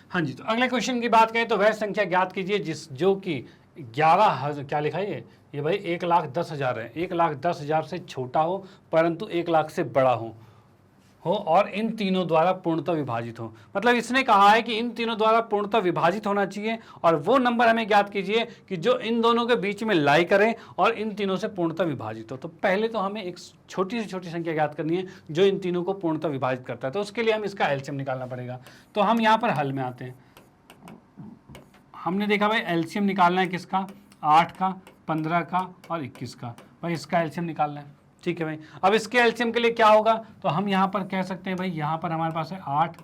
A: हाँ जी, तो अगले क्वेश्चन की बात करें तो वह संख्या ज्ञात कीजिए जो कि 11,000, क्या लिखा है ये भाई 1,10,000 है, 1,10,000 से छोटा हो परंतु 1,00,000 से बड़ा हो और इन तीनों द्वारा पूर्णतः विभाजित हो। मतलब इसने कहा है कि इन तीनों द्वारा पूर्णतः विभाजित होना चाहिए और वो नंबर हमें ज्ञात कीजिए कि जो इन दोनों के बीच में लाई करें और इन तीनों से पूर्णतः विभाजित हो। तो पहले तो हमें एक छोटी से छोटी संख्या ज्ञात करनी है जो इन तीनों को पूर्णतः विभाजित करता है, तो उसके लिए हम इसका एलसीएम निकालना पड़ेगा। तो हम यहाँ पर हल में आते हैं। हमने देखा भाई एलसीएम निकालना है किसका, 8 का, 15 का और 21 का। भाई इसका एलसीएम निकालना है। ठीक है भाई, अब इसके एलसीएम के लिए क्या होगा, तो हम यहाँ पर कह सकते हैं भाई यहाँ पर हमारे पास है 8,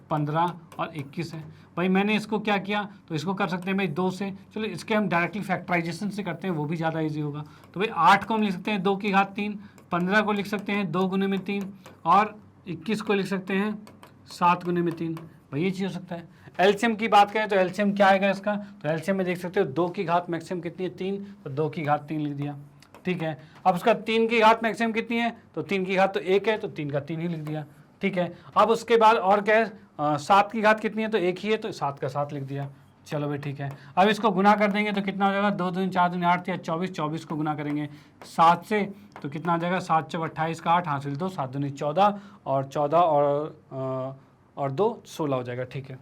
A: 15 और 21 है। भाई मैंने इसको क्या किया, तो इसको कर सकते हैं भाई 2 से। चलो इसके हम डायरेक्टली फैक्टराइजेशन से करते हैं, वो भी ज़्यादा इजी होगा। तो भाई 8 को हम लिख सकते हैं 2 की घात 3, 15 को लिख सकते हैं 2 गुने में 3 और 21 को लिख सकते हैं 7 गुने में 3। भाई ये चीज़ हो सकता है। एलसीएम की बात करें तो एलसीएम क्या आएगा इसका, तो एलसीएम में देख सकते हो 2 की घात मैक्सिमम कितनी है 3, तो 2 की घात 3 लिख दिया। ठीक है, अब उसका 3 की घात मैक्सिमम कितनी है, तो 3 की घात तो 1 है, तो 3 का 3 ही लिख दिया। ठीक है, अब उसके बाद और क्या है, 7 की घात कितनी है, तो 1 ही है, तो 7 का 7 लिख दिया। चलो भाई ठीक है, अब इसको गुना कर देंगे तो कितना हो जाएगा, 2 दूनी 4 दूनी 8 या 24, 24 को गुना करेंगे 7 से तो कितना आ जाएगा, 7 चौक 28 का 8 हासिल 2, 7 दूनी 14 और 14 और 2 16 हो जाएगा। ठीक है,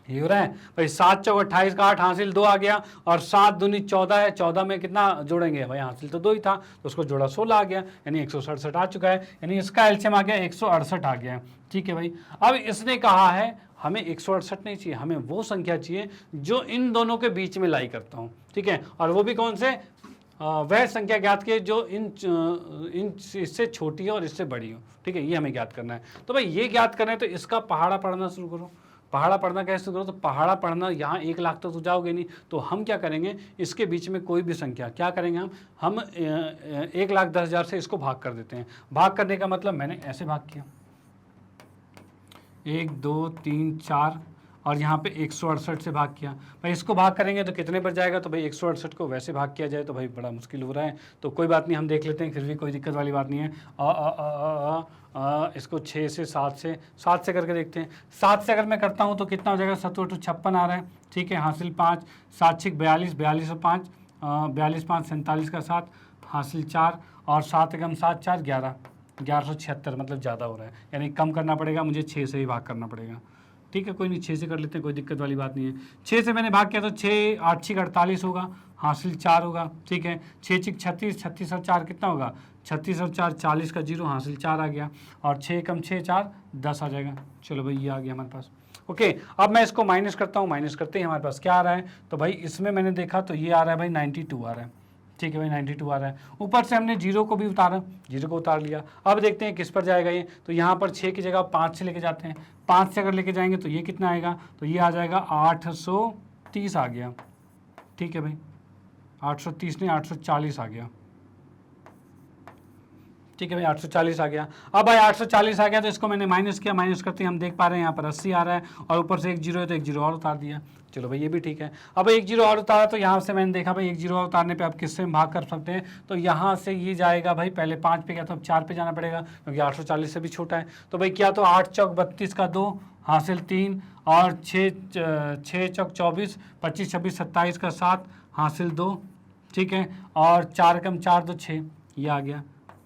A: ये हो रहा है भाई। 7 चौक 28 का 8 हासिल 2 आ गया और 7 दूनी 14 है, 14 में कितना जोड़ेंगे भाई, हासिल तो 2 ही था तो उसको जोड़ा 16 आ गया, यानी 167 आ चुका है, यानी इसका एलसीएम आ गया 168 आ गया। ठीक है भाई, अब इसने कहा है हमें 168 नहीं चाहिए, हमें वो संख्या चाहिए जो इन दोनों के बीच में लाई करता हूँ। ठीक है, और वो भी कौन से, वह संख्या ज्ञात की जो इन इससे छोटी है और इससे बड़ी हो। ठीक है, ये हमें ज्ञात करना है। तो भाई ये ज्ञात करना है तो इसका पहाड़ा पढ़ना शुरू करो। पहाड़ा पढ़ना कैसे करो, तो पहाड़ा पढ़ना यहाँ 1,00,000 तक तो जाओगे नहीं, तो हम क्या करेंगे, इसके बीच में कोई भी संख्या क्या करेंगे, हम 1,10,000 से इसको भाग कर देते हैं। भाग करने का मतलब मैंने ऐसे भाग किया 1 2 3 4 और यहाँ पे 168 से भाग किया। भाई इसको भाग करेंगे तो कितने पर जाएगा, तो भाई 168 को वैसे भाग किया जाए तो भाई बड़ा मुश्किल हो रहा है, तो कोई बात नहीं हम देख लेते हैं, फिर भी कोई दिक्कत वाली बात नहीं है। इसको 6 से 7 से करके देखते हैं। 7 से अगर मैं करता हूँ तो कितना हो जाएगा, 7 × 2 56 आ रहा है। ठीक है, हासिल 5, 7 6 42, 42 और 5 42 5 47 का 7 हासिल 4 और 7 × 7 4 11, 1176 मतलब ज़्यादा हो रहा है, यानी कम करना पड़ेगा मुझे, 6 से ही भाग करना पड़ेगा। ठीक है, कोई नहीं 6 से कर लेते हैं, कोई दिक्कत वाली बात नहीं है। 6 से मैंने भाग किया तो 6 8 6 48 होगा, हासिल 4 होगा। ठीक है, 6 6 36, 36 और 4 कितना होगा, 36 और 4 40 का 0, हासिल 4 आ गया और 6 × 6 4 10 आ जाएगा। चलो भाई ये आ गया हमारे पास। ओके, अब मैं इसको माइनस करता हूँ, माइनस करते ही हमारे पास क्या आ रहा है, तो भाई इसमें मैंने देखा तो ये आ रहा है भाई 92 आ रहा है। ठीक है भाई 92 आ रहा है। ऊपर से हमने 0 को भी उतारा, 0 को उतार लिया। अब देखते हैं किस पर जाएगा ये, तो यहाँ पर 6 की जगह 5 से लेके जाते हैं। 5 से अगर लेके जाएंगे तो ये कितना आएगा, तो ये आ जाएगा 830 आ गया। ठीक है भाई 830 नहीं 840 आ गया। ठीक है भाई 840 आ गया। अब भाई 840 आ गया तो इसको मैंने माइनस किया, माइनस करते हम देख पा रहे हैं यहाँ पर 80 आ रहा है और ऊपर से 1 0 है तो 1 0 और उतार दिया। चलो भाई ये भी ठीक है। अब 1 0 और उतारा तो यहाँ से मैंने देखा भाई 1 0 और उतारने पे अब किससे हम भाग कर सकते हैं, तो यहाँ से ये जाएगा भाई, पहले 5 पे गया तो अब 4 पे जाना पड़ेगा क्योंकि 840 से भी छोटा है। तो भाई क्या, तो 8 चौक 32 का 2 हासिल 3 और 6 चौक 24, 25 26 27 का 7 हासिल 2। ठीक है, और 4 × 4 तो 6, ये आ गया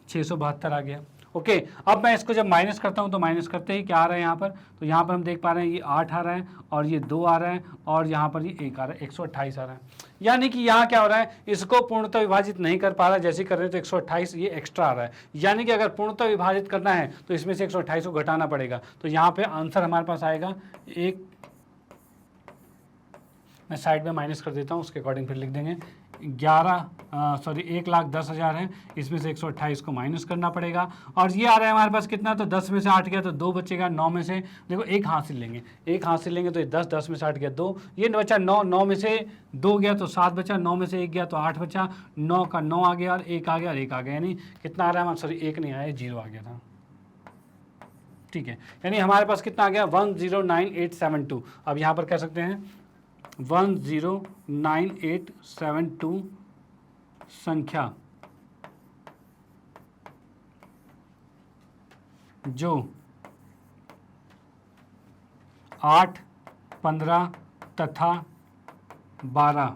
A: 672 आ गया। ओके, अब मैं इसको जब माइनस करता हूँ तो माइनस करते ही क्या आ रहा है यहाँ पर, तो यहाँ पर हम देख पा रहे हैं ये 8 आ रहा है और ये 2 आ रहा है और यहाँ पर ये 1 आ रहा है, 128 आ रहा है। यानी कि यहाँ क्या हो रहा है, इसको पूर्णतः विभाजित नहीं कर पा रहा है, जैसे कर रहे हैं तो 128 ये एक्स्ट्रा आ रहा है। यानी कि अगर पूर्णतः विभाजित करना है तो इसमें से 128 को घटाना पड़ेगा। तो यहाँ पे आंसर हमारे पास आएगा एक, मैं साइड में माइनस कर देता हूँ, उसके अकॉर्डिंग फिर लिख देंगे 1,10,000 है, इसमें से 128 को माइनस करना पड़ेगा और ये आ रहा है हमारे पास कितना, तो 10 में से 8 गया तो 2 बचेगा, 9 में से देखो एक हासिल लेंगे, एक हासिल लेंगे तो ये 10, 10 में से 8 गया 2, ये बचा 9, 9 में से 2 गया तो 7 बचा, 9 में से 1 गया तो 8 बचा, 9 का 9 आ गया और 1 आ गया और 1 आ गया, यानी कितना आ रहा है हमारा, सॉरी 1 नहीं आया, 0 आ गया था। ठीक है, यानी हमारे पास कितना आ गया 109872। अब यहाँ पर कह सकते हैं 109872 संख्या जो 8, 15 तथा 12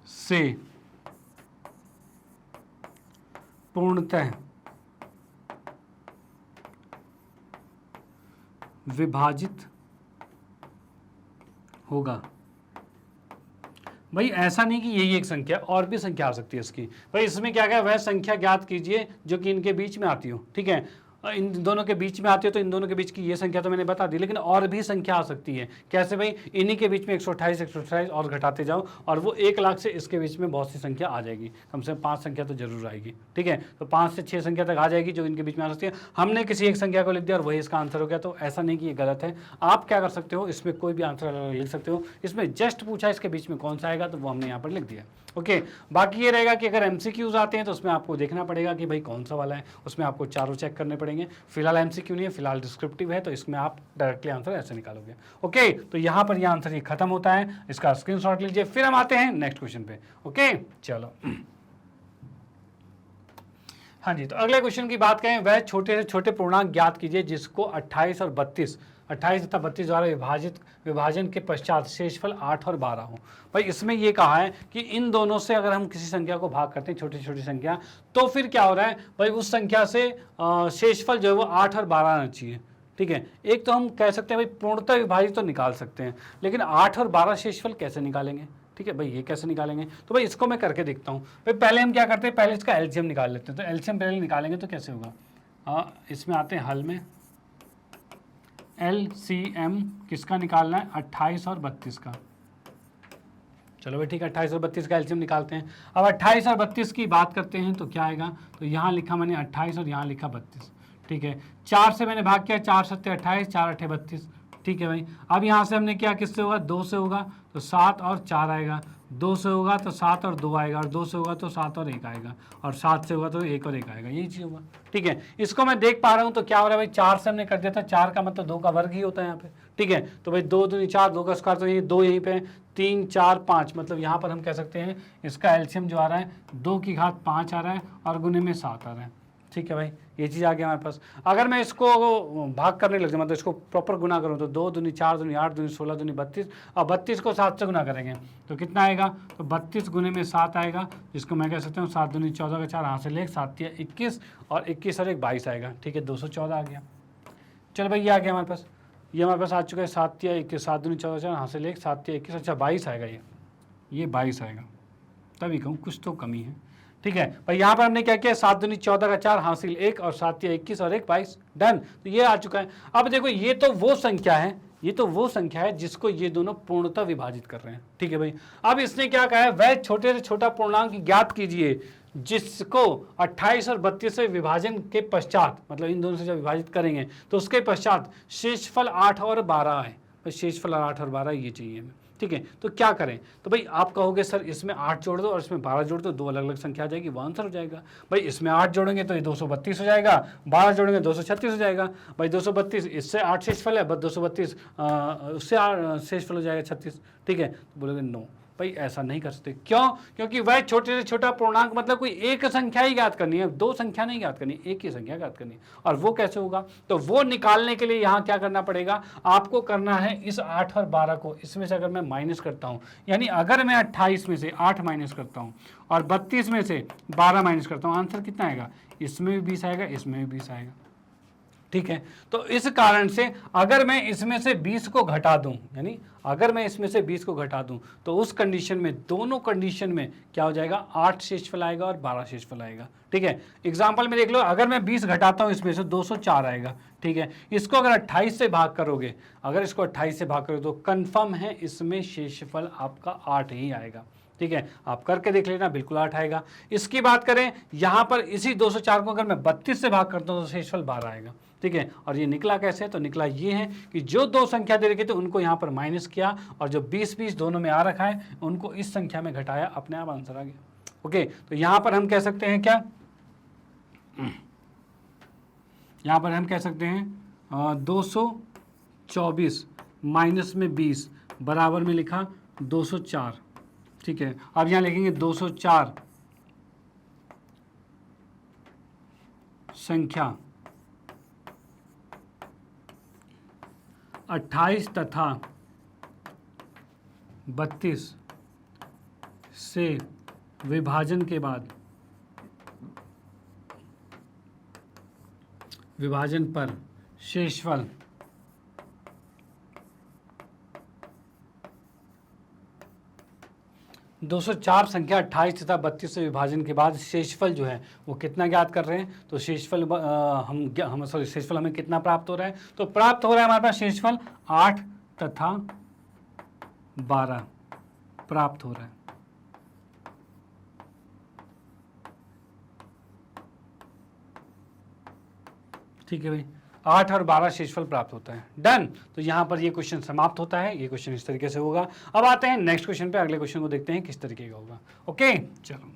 A: से पूर्णतः विभाजित होगा। भाई ऐसा नहीं कि यही एक संख्या, और भी संख्या आ सकती है इसकी। भाई इसमें क्या क्या, वह संख्या ज्ञात कीजिए जो कि इनके बीच में आती हो। ठीक है, इन दोनों के बीच में आती है तो इन दोनों के बीच की ये संख्या तो मैंने बता दी, लेकिन और भी संख्या आ सकती है। कैसे भाई, इन्हीं के बीच में 128 और घटाते जाओ और वो 1 लाख से इसके बीच में बहुत सी संख्या आ जाएगी, कम से कम 5 संख्या तो जरूर आएगी। ठीक है, तो 5 से 6 संख्या तक आ जाएगी जो इनके बीच में आ सकती है। हमने किसी एक संख्या को लिख दिया और वही इसका आंसर हो गया, तो ऐसा नहीं कि ये गलत है। आप क्या कर सकते हो, इसमें कोई भी आंसर लिख सकते हो। इसमें जस्ट पूछा इसके बीच में कौन सा आएगा तो वो हमने यहाँ पर लिख दिया। ओके, बाकी ये रहेगा कि अगर MCQs आते हैं तो उसमें आपको देखना पड़ेगा कि भाई कौन सा वाला है, उसमें आपको चारों चेक करने पड़ेंगे। फिलहाल MCQ नहीं है, फिलहाल डिस्क्रिप्टिव है, तो इसमें आप डायरेक्टली आंसर ऐसे निकालोगे। ओके, तो यहाँ पर ये आंसर ये खत्म होता है, इसका स्क्रीनशॉट लीजिए। फिर हम आते हैं नेक्स्ट क्वेश्चन पे। ओके चलो, हाँ जी, तो अगले क्वेश्चन की बात करें, वह छोटे से छोटे पूर्णांक ज्ञात कीजिए जिसको 28 और 32 तथा 32 द्वारा विभाजन के पश्चात शेषफल 8 और 12 हो। भाई इसमें ये कहा है कि इन दोनों से अगर हम किसी संख्या को भाग करते हैं, छोटी छोटी संख्या, तो फिर क्या हो रहा है भाई, उस संख्या से शेषफल जो है वो 8 और 12 आना चाहिए। ठीक है, एक तो हम कह सकते हैं भाई पूर्णतः विभाजित तो निकाल सकते हैं, लेकिन 8 और 12 शेषफल कैसे निकालेंगे। ठीक है भाई, ये कैसे निकालेंगे, तो भाई इसको मैं करके देखता हूँ। भाई पहले हम क्या करते हैं, पहले इसका एलसीएम निकाल लेते हैं। तो एलसीएम पहले निकालेंगे तो कैसे होगा, इसमें आते हैं हल में, LCM किसका निकालना है, 28 और 32 का। चलो भाई ठीक है, 28 और 32 का एलसीएम निकालते हैं। अब 28 और 32 की बात करते हैं तो क्या आएगा, तो यहाँ लिखा मैंने 28 और यहाँ लिखा 32। ठीक है, 4 से मैंने भाग किया, 4 7 28, 4 8 32। ठीक है भाई, अब यहाँ से हमने क्या, किससे होगा, 2 से होगा तो 7 और 4 आएगा, 2 से होगा तो 7 और 2 आएगा, और 2 से होगा तो 7 और 1 आएगा, और 7 से होगा तो 1 और 1 आएगा, यही चीज़ होगा। ठीक है, इसको मैं देख पा रहा हूँ तो क्या हो रहा है भाई, 4 से हमने कर दिया था, 4 का मतलब 2 का वर्ग ही होता है यहाँ पे। ठीक है, तो भाई 2 दूनी 4, 2 का स्क्वायर, तो ये 2 यहीं पे 3 4 5, मतलब यहाँ पर हम कह सकते हैं इसका एलसीएम जो आ रहा है 2 की घात 5 आ रहा है और गुने में 7 आ रहा है। ठीक है भाई, ये चीज़ आ गया हमारे पास। अगर मैं इसको भाग करने लग जाऊँ, मतलब इसको प्रॉपर गुना करूँ, तो 2 दूनी 4 दूनी 8 दूनी 16 दूनी 32, और 32 को 7 से गुना करेंगे तो कितना आएगा, तो 32 गुने में 7 आएगा, जिसको मैं कह सकता हूँ 7 दूनी 14 का 4, यहाँ से ले 7 या 21, और 21 और 1 22 आएगा। ठीक है, 214 आ गया। चलो भाई, ये आ गया हमारे पास, ये हमारे पास आ चुका है 7 या 21, 7 दूनी 14 4, यहाँ से ले 7 या 21, अच्छा 22 आएगा, ये 22 आएगा। तभी कहूँ कुछ तो कमी है। ठीक है भाई, यहाँ पर हमने क्या किया, 7 दूनी 14 का 4 हासिल 1, और 7 या 21 और 1 22, डन। तो ये आ चुका है। अब देखो, ये तो वो संख्या है, ये तो वो संख्या है जिसको ये दोनों पूर्णतः विभाजित कर रहे हैं। ठीक है भाई, अब इसने क्या कहा है, वह छोटे से छोटा पूर्णांक ज्ञात कीजिए जिसको 28 और 32 से विभाजन के पश्चात, मतलब इन दोनों से जब विभाजित करेंगे तो उसके पश्चात शेषफल 8 और 12 है। भाई शेषफल 8 और 12 ये चाहिए हमें। ठीक है, तो क्या करें, तो भाई आप कहोगे सर इसमें 8 जोड़ दो और इसमें 12 जोड़ दो, 2 अलग अलग संख्या आ जाएगी, वो आंसर हो जाएगा। भाई इसमें 8 जोड़ेंगे तो ये 232 हो जाएगा, 12 जोड़ेंगे 236 हो जाएगा। भाई 232 इससे 8 शेषफल है, बस 232 उससे शेषफल हो जाएगा 36। ठीक है, तो बोलोगे नो भाई ऐसा नहीं कर सकते। क्यों, क्योंकि वह छोटे से छोटा पूर्णांक, मतलब कोई एक संख्या ही ज्ञात करनी है, 2 संख्या नहीं ज्ञात करनी, एक ही संख्या ज्ञात करनी है। और वो कैसे होगा, तो वो निकालने के लिए यहाँ क्या करना पड़ेगा, आपको करना है इस 8 और 12 को, इसमें से अगर मैं माइनस करता हूँ, यानी अगर मैं 28 में से 8 माइनस करता हूँ और 32 में से 12 माइनस करता हूँ, आंसर कितना आएगा, इसमें भी 20 आएगा, इसमें भी 20 आएगा। ठीक है। तो इस कारण से अगर मैं इसमें से 20 को घटा दूं, यानी अगर मैं इसमें से 20 को घटा दूं तो उस कंडीशन में, दोनों कंडीशन में क्या हो जाएगा, 8 शेषफल आएगा और 12 शेषफल आएगा। ठीक है, एग्जाम्पल में देख लो, अगर मैं 20 घटाता हूं इसमें से 204 आएगा। ठीक है, इसको अगर 28 से भाग करोगे, अगर इसको 28 से भाग करोगे तो कंफर्म है इसमें शेषफल आपका 8 ही आएगा। ठीक है, आप करके देख लेना, बिल्कुल 8 आएगा। इसकी बात करें यहां पर, इसी 204 को अगर मैं 32 से भाग करता हूं तो शेषफल 12 आएगा। ठीक है, और ये निकला कैसे, तो निकला ये है कि जो दो संख्या दे रखी थी उनको यहाँ पर माइनस किया और जो 20-20 दोनों में आ रखा है उनको इस संख्या में घटाया, अपने आप आंसर आ गया। ओके, तो यहाँ पर हम कह सकते हैं क्या, यहाँ पर हम कह सकते हैं 224 माइनस में 20 बराबर में लिखा 204। ठीक है, अब यहाँ लिखेंगे 204 संख्या 28 तथा 32 से विभाजन के बाद, विभाजन पर शेषफल 204 संख्या 28 तथा 32 से विभाजन के बाद शेषफल जो है वो कितना ज्ञात कर रहे हैं। तो शेषफल शेषफल हमें कितना प्राप्त हो रहा है, तो प्राप्त हो रहा है हमारे पास शेषफल 8 तथा 12 प्राप्त हो रहा है। ठीक है भाई, 8 और 12 शेषफल प्राप्त होता है। डन। तो यहाँ पर ये क्वेश्चन समाप्त होता है। ये क्वेश्चन इस तरीके से होगा। अब आते हैं नेक्स्ट क्वेश्चन पे, अगले क्वेश्चन को देखते हैं किस तरीके का होगा। ओके, चलो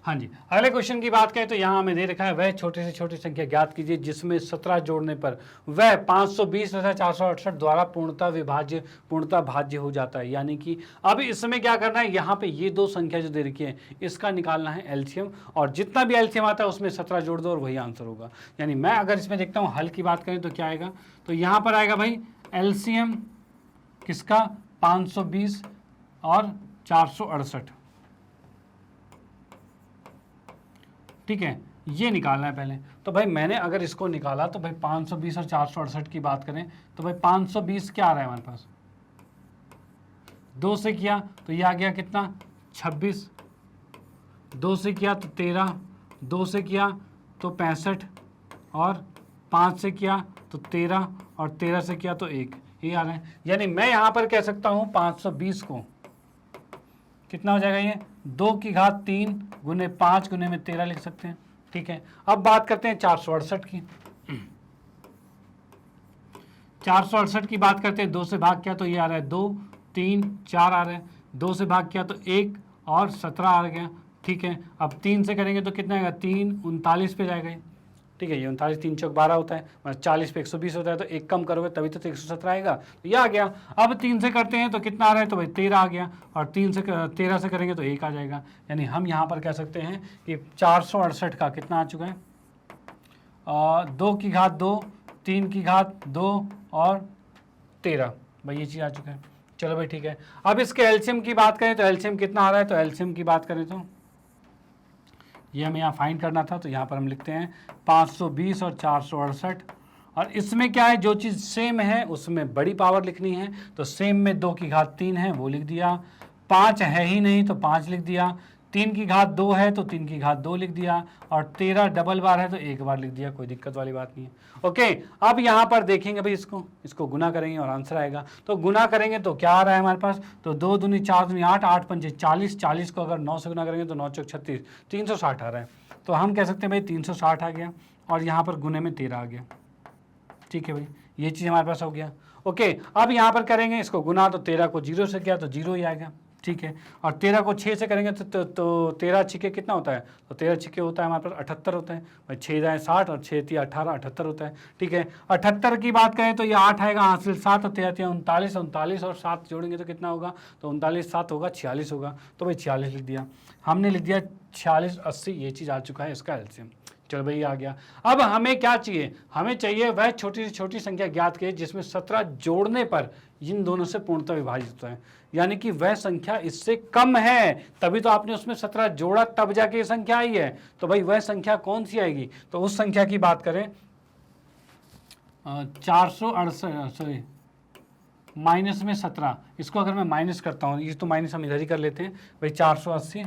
A: हाँ जी, अगले क्वेश्चन की बात करें तो यहाँ हमें दे रखा है, वह छोटी से छोटी संख्या ज्ञात कीजिए जिसमें 17 जोड़ने पर वह 520 तथा 468 द्वारा पूर्णतः भाज्य हो जाता है। यानी कि अब इसमें क्या करना है, यहाँ पे ये दो संख्या जो दे रखी है इसका निकालना है एलसीएम, और जितना भी एलसीएम आता है उसमें 17 जोड़ दो और वही आंसर होगा। यानी मैं अगर इसमें देखता हूँ हल की बात करें तो क्या आएगा, तो यहाँ पर आएगा भाई एलसीएम किसका, 520 और 468। ठीक है, ये निकालना है पहले। तो भाई मैंने अगर इसको निकाला तो भाई 520 और 468 की बात करें तो भाई 520 क्या आ रहा है हमारे पास, 2 से किया तो ये आ गया कितना 26, 2 से किया तो 13, 2 से किया तो 65 और 5 से किया तो 13 और 13 से किया तो 1, ये आ रहा है। यानी मैं यहाँ पर कह सकता हूँ 520 को कितना हो जाएगा, ये 2 की घात 3 गुने 5 गुने में 13 लिख सकते हैं। ठीक है, अब बात करते हैं 468 की। 468 की बात करते हैं, 2 से भाग किया तो ये आ रहा है 2, 3, 4 आ रहा है, 2 से भाग किया तो 1 और 17 आ गया। ठीक है, अब 3 से करेंगे तो कितना आएगा, 3 39 पे जाएगा। ठीक है, ये 39 3 चौक 12 होता है, मतलब 40 पे 120 होता है, तो एक कम करोगे तभी तो 117 आएगा, तो ये आ गया। अब 3 से करते हैं तो कितना आ रहा है, तो भाई 13 आ गया, और 13 से करेंगे तो 1 आ जाएगा। यानी हम यहाँ पर कह सकते हैं कि 468 का कितना आ चुका है, 2 की घात 2, 3 की घात 2 और 13, भाई ये चीज़ आ चुका है। चलो भाई ठीक है, अब इसके एलसीएम की बात करें तो एलसीएम कितना आ रहा है, तो एलसीएम की बात करें तो ये हमें यहाँ फाइंड करना था, तो यहाँ पर हम लिखते हैं 520 और 468, और इसमें क्या है, जो चीज़ सेम है उसमें बड़ी पावर लिखनी है, तो सेम में 2 की घात 3 है वो लिख दिया, 5 है ही नहीं तो 5 लिख दिया, 3 की घात 2 है तो 3 की घात 2 लिख दिया, और 13 डबल बार है तो 1 बार लिख दिया, कोई दिक्कत वाली बात नहीं है। ओके, अब यहाँ पर देखेंगे भाई इसको गुना करेंगे और आंसर आएगा। तो गुना करेंगे तो क्या आ रहा है हमारे पास, तो 2 दूनी 4 दूनी 8, 8 पंजे 40, 40 को अगर 9 से गुना करेंगे तो 9 चौक 36, 360 आ रहा है। तो हम कह सकते हैं भाई 360 आ गया, और यहाँ पर गुने में 13 आ गया। ठीक है भाई, ये चीज़ हमारे पास हो गया। ओके, अब यहाँ पर करेंगे इसको गुना, तो 13 को 0 से किया तो 0 ही आएगा। ठीक है, और 13 को 6 से करेंगे तो 13 छिके कितना होता है, तो 13 छिके होता है हमारे पास 78 होता है भाई, 6 जाए 60 और 6 3 18, 78 होता है। ठीक है, 78 की बात करें तो ये 8 आएगा, हासिल 7 और 13 39, 39 और 7 जोड़ेंगे तो कितना होगा, तो 39 7 होगा 46 होगा, तो भाई 46 लिख दिया हमने, लिख दिया 46 80, ये चीज़ आ चुका है इसका एलसीएम। चलो भाई आ गया। अब हमें क्या चाहिए, हमें चाहिए वह छोटी से छोटी संख्या ज्ञात कीजिए जिसमें 17 जोड़ने पर इन दोनों से पूर्णतः विभाजित होता है, यानी कि वह संख्या इससे कम है, तभी तो आपने उसमें 17 जोड़ा तब जाके ये संख्या आई है। तो भाई वह संख्या कौन सी आएगी? तो उस संख्या की बात करें 468, सॉरी माइनस में 17, इसको अगर मैं माइनस करता हूँ, ये तो माइनस हम इधर ही कर लेते हैं भाई, 480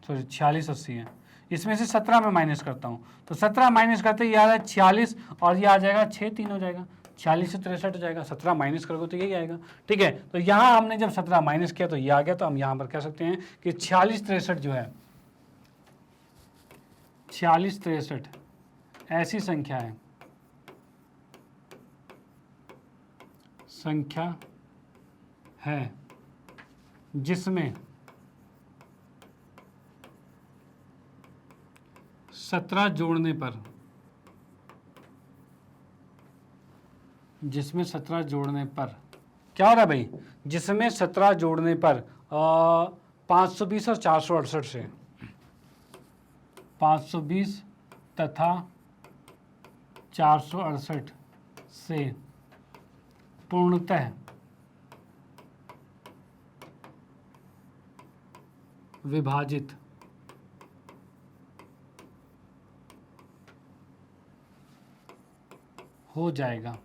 A: सॉरी 4680 है, इसमें से 17 में माइनस करता हूँ, तो 17 माइनस करते ये आ रहा है 46 और ये आ जाएगा 6 3 हो जाएगा, 46 से 63 हो जाएगा, 17 माइनस करोगे तो यही आएगा। ठीक है, तो यहाँ हमने जब 17 माइनस किया तो ये आ गया, तो हम यहाँ पर कह सकते हैं कि 46 63 जो है 46 63 ऐसी संख्या है जिसमें 17 जोड़ने पर, जिसमें 17 जोड़ने पर क्या हो रहा है भाई, जिसमें 17 जोड़ने पर 520 और 468 से 520 तथा 468 से पूर्णतः विभाजित हो जाएगा।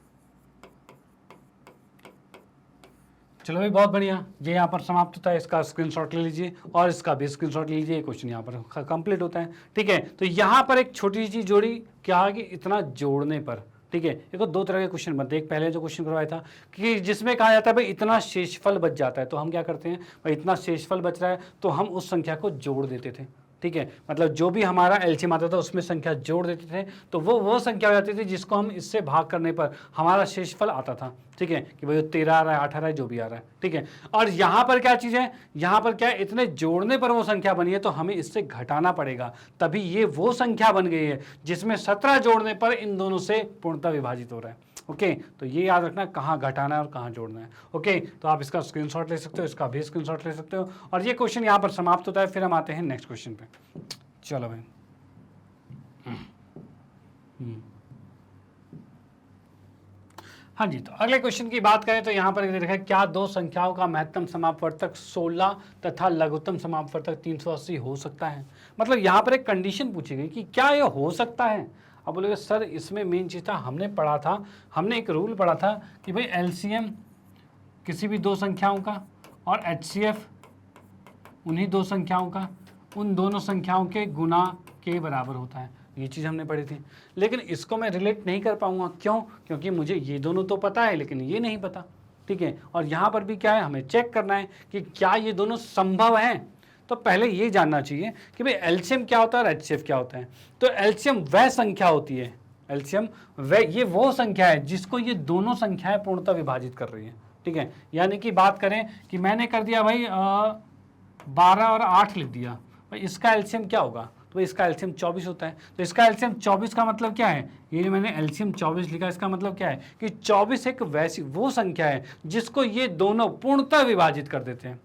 A: चलो भाई बहुत बढ़िया, ये यहाँ पर समाप्त होता है, इसका स्क्रीनशॉट ले लीजिए और इसका भी स्क्रीनशॉट ले लीजिए, क्वेश्चन यहाँ पर कंप्लीट होता है। ठीक है, तो यहाँ पर एक छोटी सी चीज जोड़ी, क्या कि इतना जोड़ने पर, ठीक है, देखो दो तरह के क्वेश्चन बनते हैं, एक पहले जो क्वेश्चन करवाया था कि जिसमें कहा जाता है भाई इतना शेषफल बच जाता है, तो हम क्या करते हैं भाई, इतना शेषफल बच रहा है तो हम उस संख्या को जोड़ देते थे। ठीक है, मतलब जो भी हमारा एलसीएम आता था उसमें संख्या जोड़ देते थे, तो वो संख्या हो जाती थी जिसको हम इससे भाग करने पर हमारा शेषफल आता था। ठीक है, कि भाई 13 आ रहा है, 8 आ रहा है, जो भी आ रहा है। ठीक है, और यहाँ पर क्या चीज़ है, यहाँ पर क्या है, इतने जोड़ने पर वो संख्या बनी है तो हमें इससे घटाना पड़ेगा, तभी ये वो संख्या बन गई है जिसमें 17 जोड़ने पर इन दोनों से पूर्णतः विभाजित हो रहा है। ओके, तो ये याद रखना कहाँ घटाना है और कहाँ जोड़ना है। ओके, तो आप इसका स्क्रीनशॉट ले सकते हो, इसका भी स्क्रीनशॉट ले सकते हो, और ये क्वेश्चन यहाँ पर समाप्त होता है। फिर हम आते हैं नेक्स्ट क्वेश्चन पे। चलो भाई, हाँ जी, तो अगले क्वेश्चन की बात करें तो यहाँ पर देखा है, क्या दो संख्याओं का महत्तम समापवर्तक 16 तथा लघुत्तम समापवर्तक 380 हो सकता है। मतलब यहाँ पर एक कंडीशन पूछी गई कि क्या ये हो सकता है। अब बोलेगे सर इसमें मेन चीज़ था, हमने पढ़ा था, हमने एक रूल पढ़ा था कि भाई एलसीएम किसी भी दो संख्याओं का और एचसीएफ उन्हीं दो संख्याओं का, उन दोनों संख्याओं के गुना के बराबर होता है। ये चीज़ हमने पढ़ी थी, लेकिन इसको मैं रिलेट नहीं कर पाऊंगा। क्यों? क्योंकि मुझे ये दोनों तो पता है लेकिन ये नहीं पता। ठीक है, और यहाँ पर भी क्या है, हमें चेक करना है कि क्या ये दोनों संभव हैं। तो पहले ये जानना चाहिए कि भाई एलसीएम क्या होता है और एचसीएफ क्या होता है। तो एलसीएम वह संख्या होती है, एलसीएम ये वो संख्या है जिसको ये दोनों संख्याएं पूर्णतः विभाजित कर रही है। ठीक है, यानी कि बात करें कि मैंने कर दिया भाई 12 और 8 लिख दिया, भाई इसका एलसीएम क्या होगा, तो इसका एलसीएम 24 होता है। तो इसका एलसीएम 24 का मतलब क्या है, ये जो मैंने एलसीएम 24 लिखा, इसका मतलब क्या है कि 24 एक वैसी वो संख्या है जिसको ये दोनों पूर्णतः विभाजित कर देते हैं।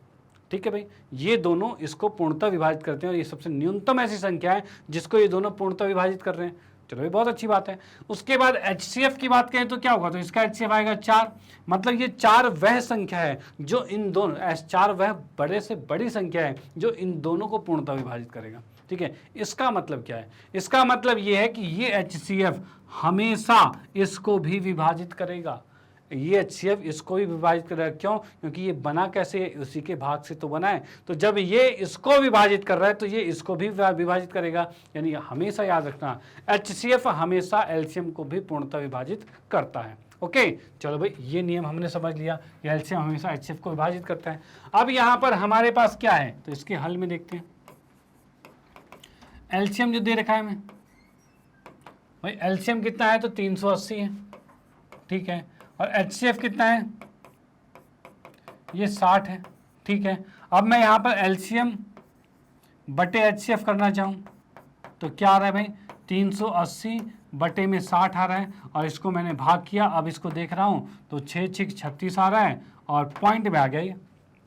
A: ठीक है भाई, ये दोनों इसको पूर्णतः विभाजित करते हैं और ये सबसे न्यूनतम ऐसी संख्या है जिसको ये दोनों पूर्णतः विभाजित कर रहे हैं। चलो भाई बहुत अच्छी बात है। उसके बाद एचसीएफ की बात करें तो क्या होगा, तो इसका एचसीएफ आएगा 4। मतलब ये 4 वह संख्या है जो इन दोनों 4 वह बड़े से बड़ी संख्या है जो इन दोनों को पूर्णतः विभाजित करेगा। ठीक है, इसका मतलब क्या है, इसका मतलब ये है कि ये एचसीएफ हमेशा इसको भी विभाजित करेगा, ये एचसीएफ इसको भी विभाजित कर रहा है। क्यों? क्योंकि ये बना कैसे है, उसी के भाग से तो बना है। तो जब ये इसको विभाजित कर रहा है तो ये इसको भी विभाजित करेगा। यानी हमेशा याद रखना, एचसीएफ हमेशा एलसीएम को भी पूर्णतः विभाजित करता है। ओके, चलो भाई ये नियम हमने समझ लिया, एलसीएम हमेशा एचसीएफ को विभाजित करता है। अब यहाँ पर हमारे पास क्या है, तो इसके हल में देखते हैं। एलसीएम जो दे रखा है हमें, भाई एलसीएम कितना है, तो 380 है। ठीक है, और एचसीएफ कितना है, ये 60 है। ठीक है, अब मैं यहाँ पर एलसीएम बटे एचसीएफ करना चाहूँ तो क्या आ रहा है भाई, 380 बटे में 60 आ रहा है, और इसको मैंने भाग किया। अब इसको देख रहा हूँ तो 6 6 36 आ रहा है, और पॉइंट में आ गया ये।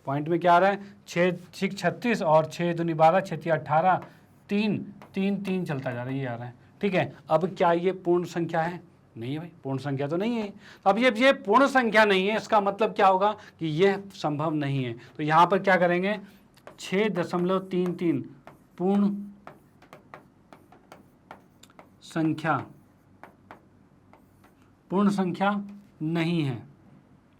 A: पॉइंट में क्या आ रहा है, 6 6 36 और 6 दूनी 12, 6 3 18, 3 3 3 चलता जा रहा है, ये आ रहा है। ठीक है, अब क्या ये पूर्ण संख्या है, नहीं है भाई, पूर्ण संख्या तो नहीं है। तो अब ये पूर्ण संख्या नहीं है, इसका मतलब क्या होगा कि यह संभव नहीं है। तो यहां पर क्या करेंगे, 6.33 पूर्ण संख्या, पूर्ण संख्या नहीं है।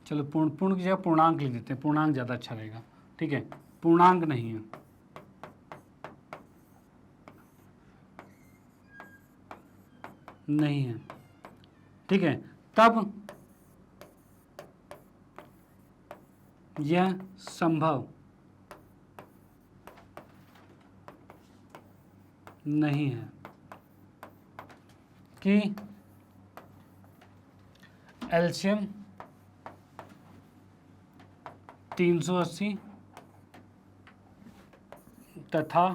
A: चलो पूर्ण की जगह पूर्णांक लिख देते हैं, पूर्णांक ज़्यादा अच्छा रहेगा, ठीक है, पूर्णांक नहीं है। नहीं है, ठीक है, तब यह संभव नहीं है कि एलसीएम 380 तथा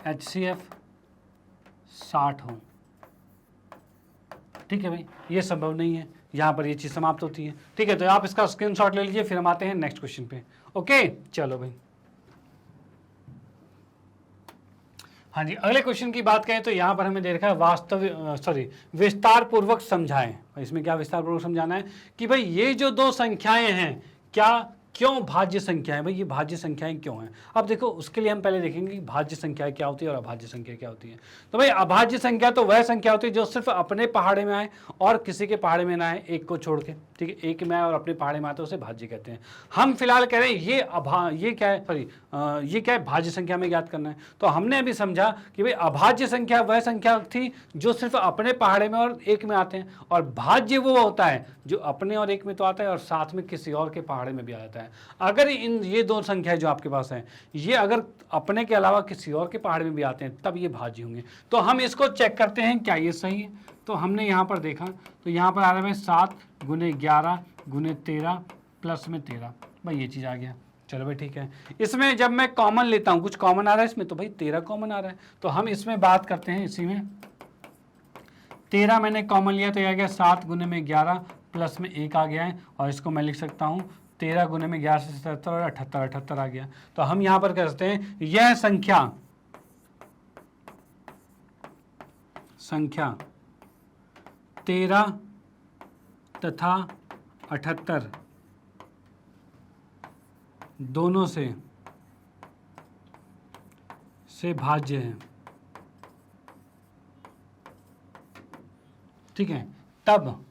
A: HCF 60 हो। ठीक है भाई, ये संभव नहीं है, यहां पर ये चीज समाप्त होती है। ठीक है, तो आप इसका स्क्रीनशॉट ले लीजिए, फिर हम आते हैं नेक्स्ट क्वेश्चन पे। ओके, चलो भाई। हाँ जी, अगले क्वेश्चन की बात करें तो यहाँ पर हमें दे रखा है विस्तार पूर्वक समझाएं। इसमें क्या विस्तार पूर्वक समझाना है कि भाई ये जो दो संख्याएं हैं क्या क्यों भाज्य संख्याएं, भाई ये भाज्य संख्याएं क्यों हैं। अब देखो, उसके लिए हम पहले देखेंगे कि भाज्य संख्या क्या होती है और अभाज्य संख्या क्या होती है। तो भाई अभाज्य संख्या तो वह संख्या होती है जो सिर्फ अपने पहाड़े में आए और किसी के पहाड़े में ना आए, एक को छोड़ के। ठीक है, एक में आए और अपने पहाड़े में आए तो उसे भाज्य कहते हैं। हम फिलहाल कह रहे हैं ये क्या है, भाज्य संख्या में ज्ञात करना है। तो हमने अभी समझा कि भाई अभाज्य संख्या वह संख्या थी जो सिर्फ अपने पहाड़े में और एक में आते हैं, और भाज्य वो होता है जो अपने और एक में तो आता है और साथ में किसी और के पहाड़े में भी आ जाता है। अगर ये दो संख्याएं जो आपके पास हैं, ये अगर अपने के अलावा किसी और के पहाड़ में भी आते हैं तब ये भाज्य होंगे। तो हम इसको चेक करते हैं क्या ये सही है। तो हमने यहाँ पर देखा, तो यहाँ पर आ रहा है 7 × 11 × 13 प्लस में 13, भाई ये चीज़ आ गया। चलो भाई ठीक है, इसमें जब मैं कॉमन लेता हूँ, कुछ कॉमन आ रहा है इसमें, तो भाई 13 कॉमन आ रहा है। तो हम इसमें बात करते हैं, इसी में 13 मैंने कॉमन लिया तो यह आ गया 7 × 11 प्लस में 1 आ गया है, और इसको मैं लिख सकता हूँ 13 × 11 से 77 और 78 आ गया। तो हम यहाँ पर कह सकते हैं यह संख्या 13 तथा 78 दोनों से भाज्य है। ठीक है, तब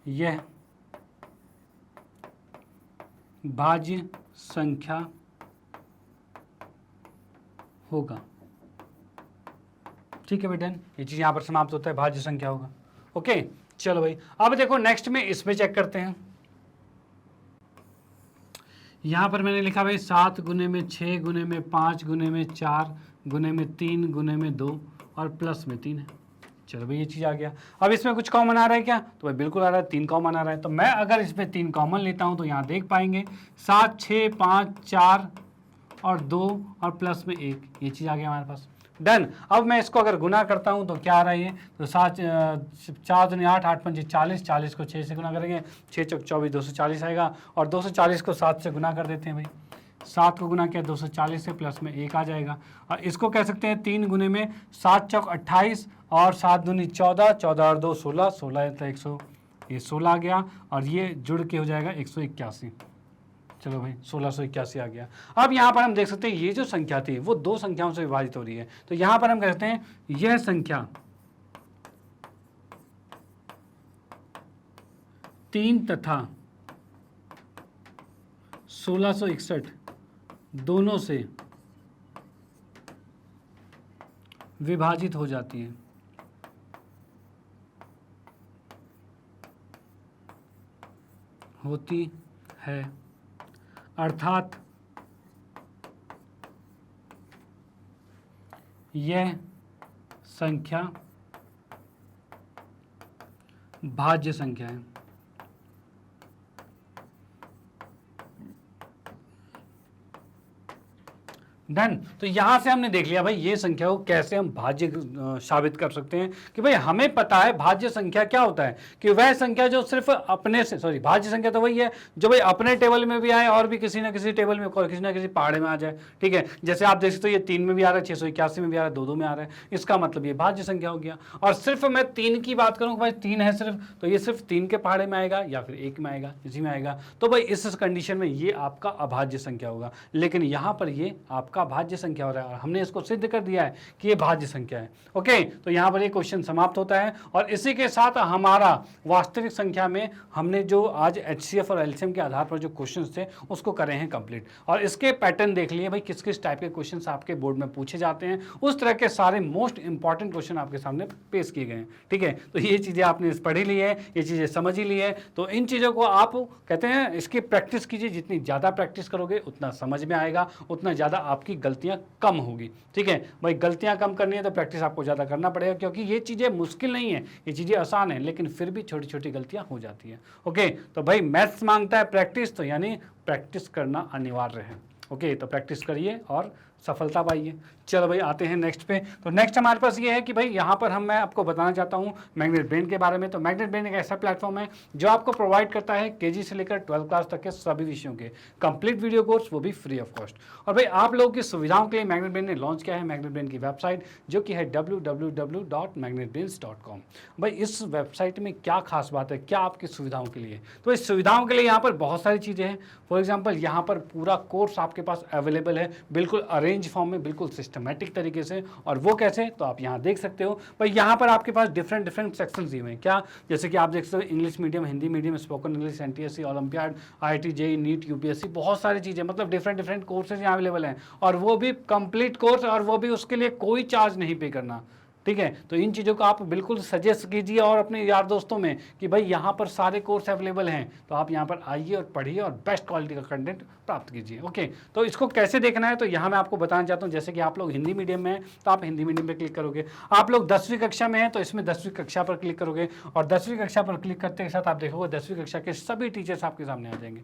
A: यह भाज्य संख्या होगा। ठीक है बेटा, ये चीज यहां पर समाप्त होता है, भाज्य संख्या होगा। ओके, चलो भाई, अब देखो नेक्स्ट में इसमें चेक करते हैं। यहां पर मैंने लिखा भाई 7 × 6 × 5 × 4 × 3 × 2 और प्लस में 3 है। चलो भाई ये चीज़ आ गया। अब इसमें कुछ कॉमन आ रहा है क्या, तो भाई बिल्कुल आ रहा है, 3 कॉमन आ रहा है। तो मैं अगर इसमें 3 कॉमन लेता हूं तो यहाँ देख पाएंगे 7, 6, 5, 4 और 2 और प्लस में 1, ये चीज़ आ गया हमारे पास। डन। अब मैं इसको अगर गुना करता हूं तो क्या आ रहा है ये, तो 7 4 दूनी 8, 8 पंजे 40, 40 को 6 से गुना करेंगे, 6 चौक 24, 240 आएगा, और 240 को 7 से गुना कर देते हैं भाई। 7 को गुना किया 240 से, प्लस में 1 आ जाएगा। और इसको कह सकते हैं 3 गुने में 7 चौक 28 और 7 दूनी 14, 14 और 2 16, 16 तो 100, ये 16 आ गया, और ये जुड़ के हो जाएगा 181। चलो भाई 1681 आ गया। अब यहाँ पर हम देख सकते हैं ये जो संख्या थी वो दो संख्याओं से विभाजित हो रही है। तो यहाँ पर हम कहते हैं यह संख्या 3 तथा 1661 दोनों से विभाजित हो जाती है। होती है, अर्थात यह संख्या भाज्य संख्या है। डन। तो यहाँ से हमने देख लिया भाई ये संख्या को कैसे हम भाज्य साबित कर सकते हैं कि भाई हमें पता है भाज्य संख्या क्या होता है कि वह संख्या जो सिर्फ अपने से, सॉरी भाज्य संख्या तो वही है जो भाई अपने टेबल में भी आए और भी किसी ना किसी टेबल में किसी ना किसी पहाड़े में आ जाए। ठीक है, जैसे आप देख सकते हो ये 3 में भी आ रहा है, 681 में भी आ रहा है, 2 में आ रहा है, इसका मतलब ये भाज्य संख्या हो गया। और सिर्फ मैं 3 की बात करूँ भाई 3 है सिर्फ, तो ये सिर्फ 3 के पहाड़े में आएगा या फिर 1 में आएगा, इसी में आएगा। तो भाई इस कंडीशन में ये आपका अभाज्य संख्या होगा, लेकिन यहाँ पर ये आपका भाज्य संख्या हो रहा है और हमने इसको सिद्ध कर दिया है कि ये भाज्य संख्या है। ओके, तो यहाँ पर ये क्वेश्चन समाप्त होता है और इसी के साथ हमारा वास्तविक संख्या में हमने जो आज HCF और LCM के आधार पर जो क्वेश्चंस थे उसको करे हैं कंप्लीट। और इसके पैटर्न देख लिए भाई किस किस टाइप के क्वेश्चंस आपके बोर्ड में पूछे जाते हैं, उस तरह के सारे मोस्ट इंपॉर्टेंट क्वेश्चन आपके सामने पेश किए गए हैं। ठीक है, तो ये चीज़ें आपने पढ़ी ली है, ये चीज़ें समझ ही ली है, तो इन चीज़ों को आप कहते हैं इसकी प्रैक्टिस कीजिए। जितनी ज़्यादा प्रैक्टिस करोगे उतना समझ में आएगा, उतना ज़्यादा आपकी गलतियाँ कम होगी। ठीक है भाई, गलतियाँ कम करनी है तो प्रैक्टिस आपको ज़्यादा करना पड़ेगा, क्योंकि ये चीज़ें मुश्किल नहीं है, ये चीज़ें आसान है, लेकिन फिर भी छोटी छोटी गलतियाँ हो जाती है। ओके, तो भाई मैथ्स मांगता है प्रैक्टिस, तो यानी प्रैक्टिस करना अनिवार्य है। ओके, तो प्रैक्टिस करिए और सफलता पाइए। चलो भाई आते हैं नेक्स्ट पे। तो नेक्स्ट हमारे पास ये है कि भाई यहाँ पर मैं आपको बताना चाहता हूँ मैग्नेट ब्रेन के बारे में। तो मैग्नेट ब्रेन एक ऐसा प्लेटफॉर्म है जो आपको प्रोवाइड करता है KG से लेकर 12th क्लास तक के सभी विषयों के कंप्लीट वीडियो कोर्स, वो भी फ्री ऑफ कॉस्ट। और भाई आप लोगों की सुविधाओं के लिए मैग्नेट ब्रेन ने लॉन्च किया है मैग्नेट ब्रेन की वेबसाइट, जो कि है www.magnetbrains.com। भाई इस वेबसाइट में क्या खास बात है, क्या आपकी सुविधाओं के लिए? तो इस सुविधाओं के लिए यहाँ पर बहुत सारी चीज़ें हैं। फॉर एग्जाम्पल यहाँ पर पूरा कोर्स आपके पास अवेलेबल है, बिल्कुल अरेंज फॉर्म में, बिल्कुल सिस्टमेटिक तरीके से। और वो कैसे, तो आप यहाँ देख सकते हो भाई, यहाँ पर आपके पास डिफरेंट सेक्शंस दिए हुए हैं। क्या, जैसे कि आप देख सकते हो English medium, Hindi medium, spoken English, NTSC, olympiad, IIT JEE, NEET, UPSC, बहुत सारी चीज़ें, मतलब डिफरेंट कोर्सेज यहाँ अवेलेबल हैं, और वो भी कंप्लीट कोर्स, और वो भी उसके लिए कोई चार्ज नहीं पे करना। ठीक है, तो इन चीज़ों को आप बिल्कुल सजेस्ट कीजिए और अपने यार दोस्तों में कि भाई यहाँ पर सारे कोर्स अवेलेबल हैं, तो आप यहाँ पर आइए और पढ़िए और बेस्ट क्वालिटी का कंटेंट प्राप्त कीजिए। ओके, तो इसको कैसे देखना है, तो यहाँ मैं आपको बताना चाहता हूँ। जैसे कि आप लोग हिंदी मीडियम में हैं तो आप हिंदी मीडियम पर क्लिक करोगे, आप लोग 10वीं कक्षा में हैं तो इसमें 10वीं कक्षा पर क्लिक करोगे, और 10वीं कक्षा पर क्लिक करते के साथ आप देखोगे 10वीं कक्षा के सभी टीचर्स आपके सामने आ जाएंगे।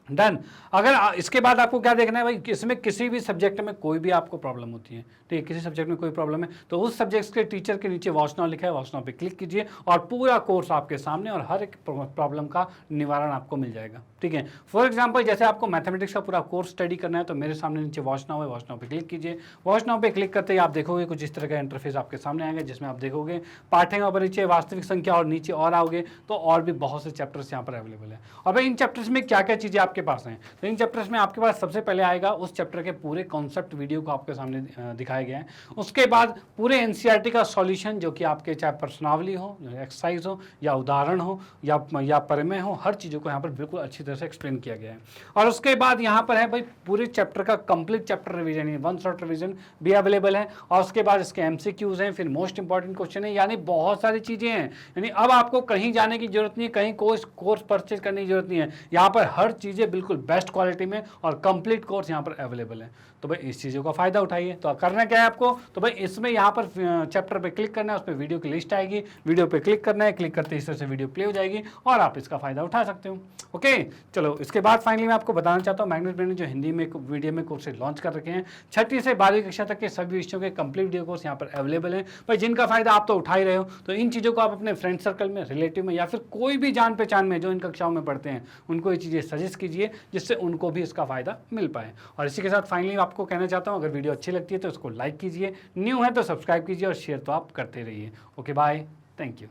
A: डन। अगर इसके बाद आपको क्या देखना है भाई, इसमें किसी भी सब्जेक्ट में कोई भी आपको प्रॉब्लम होती है, ठीक है, किसी सब्जेक्ट में कोई प्रॉब्लम है तो उस सब्जेक्ट के टीचर के नीचे वॉच नाउ लिखा है, वॉच नाउ पे क्लिक कीजिए और पूरा कोर्स आपके सामने और हर एक प्रॉब्लम का निवारण आपको मिल जाएगा। ठीक है, फॉर एग्जाम्पल जैसे आपको मैथमेटिक्स का पूरा कोर्स स्टडी करना है तो मेरे सामने नीचे वॉच नाउ है, वॉच नाउ पे क्लिक कीजिए। वॉच नाउ पे क्लिक करते ही आप देखोगे कुछ इस तरह का इंटरफेस आपके सामने आएगा, जिसमें आप देखोगे पाठ्यक्रम परिचय, वास्तविक संख्या, और नीचे और आओगे तो और भी बहुत से चैप्टर्स यहाँ पर अवेलेबल है। और भाई इन चैप्टर्स में क्या क्या चीज़ें आपके पास हैं, तो इन चैप्टर्स में आपके पास सबसे पहले आएगा उस चैप्टर के पूरे कॉन्सेप्ट वीडियो को आपके सामने दिखाए गए हैं। उसके बाद पूरे NCERT का सॉल्यूशन, जो कि आपके चाहे प्रश्नावली हो, एक्सरसाइज हो, या उदाहरण हो, या परिमेय हो, हर चीज़ों को यहाँ पर बिल्कुल अच्छी तरह से एक्सप्लेन किया गया है। और उसके बाद यहाँ पर है भाई पूरे चैप्टर का कंप्लीट चैप्टर रिवीजन, यानी 1 शॉट रिवीजन भी अवेलेबल है। और उसके बाद इसके MCQs हैं, फिर मोस्ट इंपॉर्टेंट क्वेश्चन है, यानी बहुत सारी चीज़ें हैं। यानी अब आपको कहीं जाने की जरूरत नहीं है, कहीं कोर्स परचेज करने की जरूरत नहीं है, यहाँ पर हर चीज़ें बिल्कुल बेस्ट क्वालिटी में और कंप्लीट कोर्स यहाँ पर अवेलेबल है। तो भाई इस चीज़ों का फायदा उठाइए। तो करना क्या है आपको, तो भाई इसमें यहाँ पर चैप्टर पे क्लिक करना है, उसमें वीडियो की लिस्ट आएगी, वीडियो पे क्लिक करना है, क्लिक करते इस तरह से वीडियो प्ले हो जाएगी और आप इसका फायदा उठा सकते हो। ओके, चलो इसके बाद फाइनली मैं आपको बताना चाहता हूँ मैग्नेट ब्रेन ने जो हिंदी में वीडियो में कोर्सेज लॉन्च कर रखे हैं, 6ठी से 12वीं कक्षा तक के सभी विषयों के कंप्लीट वीडियो कोर्स यहाँ पर अवेलेबल है। भाई जिनका फायदा आप तो उठा ही रहे हो, तो इन चीज़ों को आप अपने फ्रेंड सर्कल में, रिलेटिव में, या फिर कोई भी जान पहचान में जो इन कक्षाओं में पढ़ते हैं उनको ये चीज़ें सजेस्ट कीजिए, जिससे उनको भी इसका फायदा मिल पाए। और इसी के साथ फाइनली आपको कहना चाहता हूँ, अगर वीडियो अच्छी लगती है तो इसको लाइक कीजिए, न्यू है तो सब्सक्राइब कीजिए और शेयर तो आप करते रहिए। Okay bye, thank you.